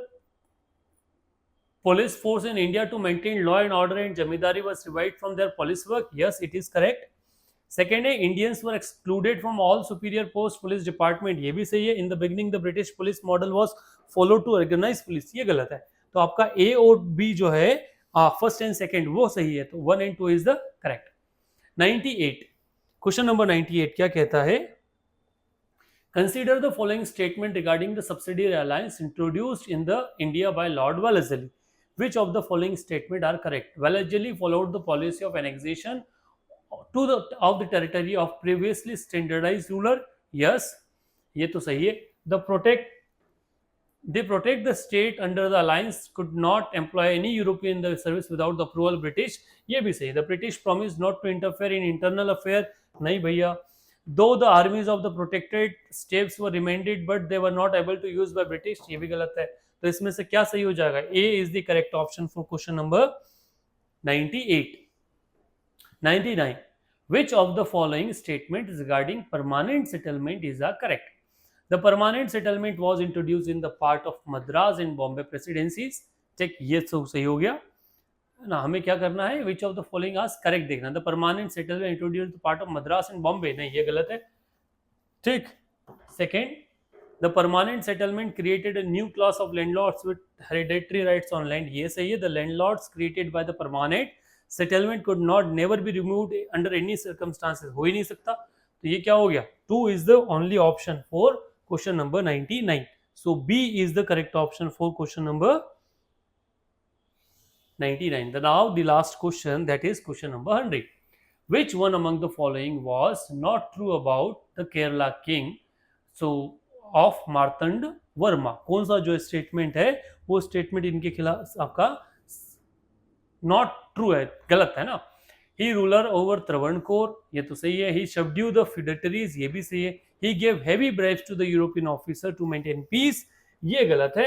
police force in India to maintain law and order and zamindari was revived from their police work. Yes, it is correct. Second है, Indians were excluded from all superior post police department. ये भी सही है. In the beginning the British police model was followed to organize police. ये गलत है. तो आपका A और B जो है फर्स्ट एंड सेकंड वो सही है. तो 1 and 2 is the correct. 98. Question number 98 क्या कहता है? Consider the following statement regarding the subsidiary alliance introduced in the India by Lord Wellesley. Which of the following statement are correct? Wellesley followed the policy of annexation of the territory of previously standardized ruler. Yes, ये तो सही है. They protect the state under the alliance could not employ any European in the service without the approval of British. ये भी सही. The British promised not to interfere in internal affair. नहीं भैया. Though the armies of the protected states were remanded, but they were not able to use by British. ये भी गलत है. तो इसमें से क्या सही हो जाएगा? A is the correct option for question number 98. 99. Which of the following statements regarding permanent settlement is correct? The permanent settlement was introduced in the part of Madras and Bombay presidencies. Check, ये तो सही हो गया ना. हमें क्या करना है? Which of the following is correct देखना. The permanent settlement introduced the part of Madras and Bombay. नहीं, ये गलत है. ठीक. Second, the permanent settlement created a new class of landlords with hereditary rights on land. ये सही है. The landlords created by the permanent settlement could not never be removed under any circumstances. हो ही नहीं सकता. तो ये क्या हो गया? 2 is the only option for question number 99. So B is the correct option for question number 99. Then now the last question, that is question number 100. Which one among the following was not true about the Kerala king? So of Martand Verma. कौन सा जो statement है वो statement इनके खिलाफ आपका not true है, गलत है ना. He ruler over Travancore. ये तो सही है. He subdue the feudatories. ये भी सही है. He gave heavy bribes to the European officer to maintain peace. ये गलत है.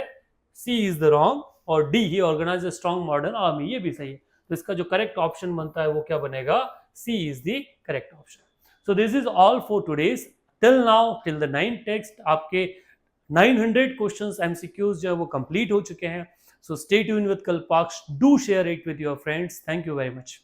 C is the wrong. और D, he organise a strong modern army. ये भी सही है. तो इसका जो करेक्ट ऑप्शन बनता है वो क्या बनेगा? C is the correct option. So this is all for today's. Till now, till the 9 text आपके 900 क्वेश्चंस एमसीक्यूज जो है वो कंप्लीट हो चुके हैं. So stay tuned with Kalpaksh. Do share it with your friends. Thank you very much.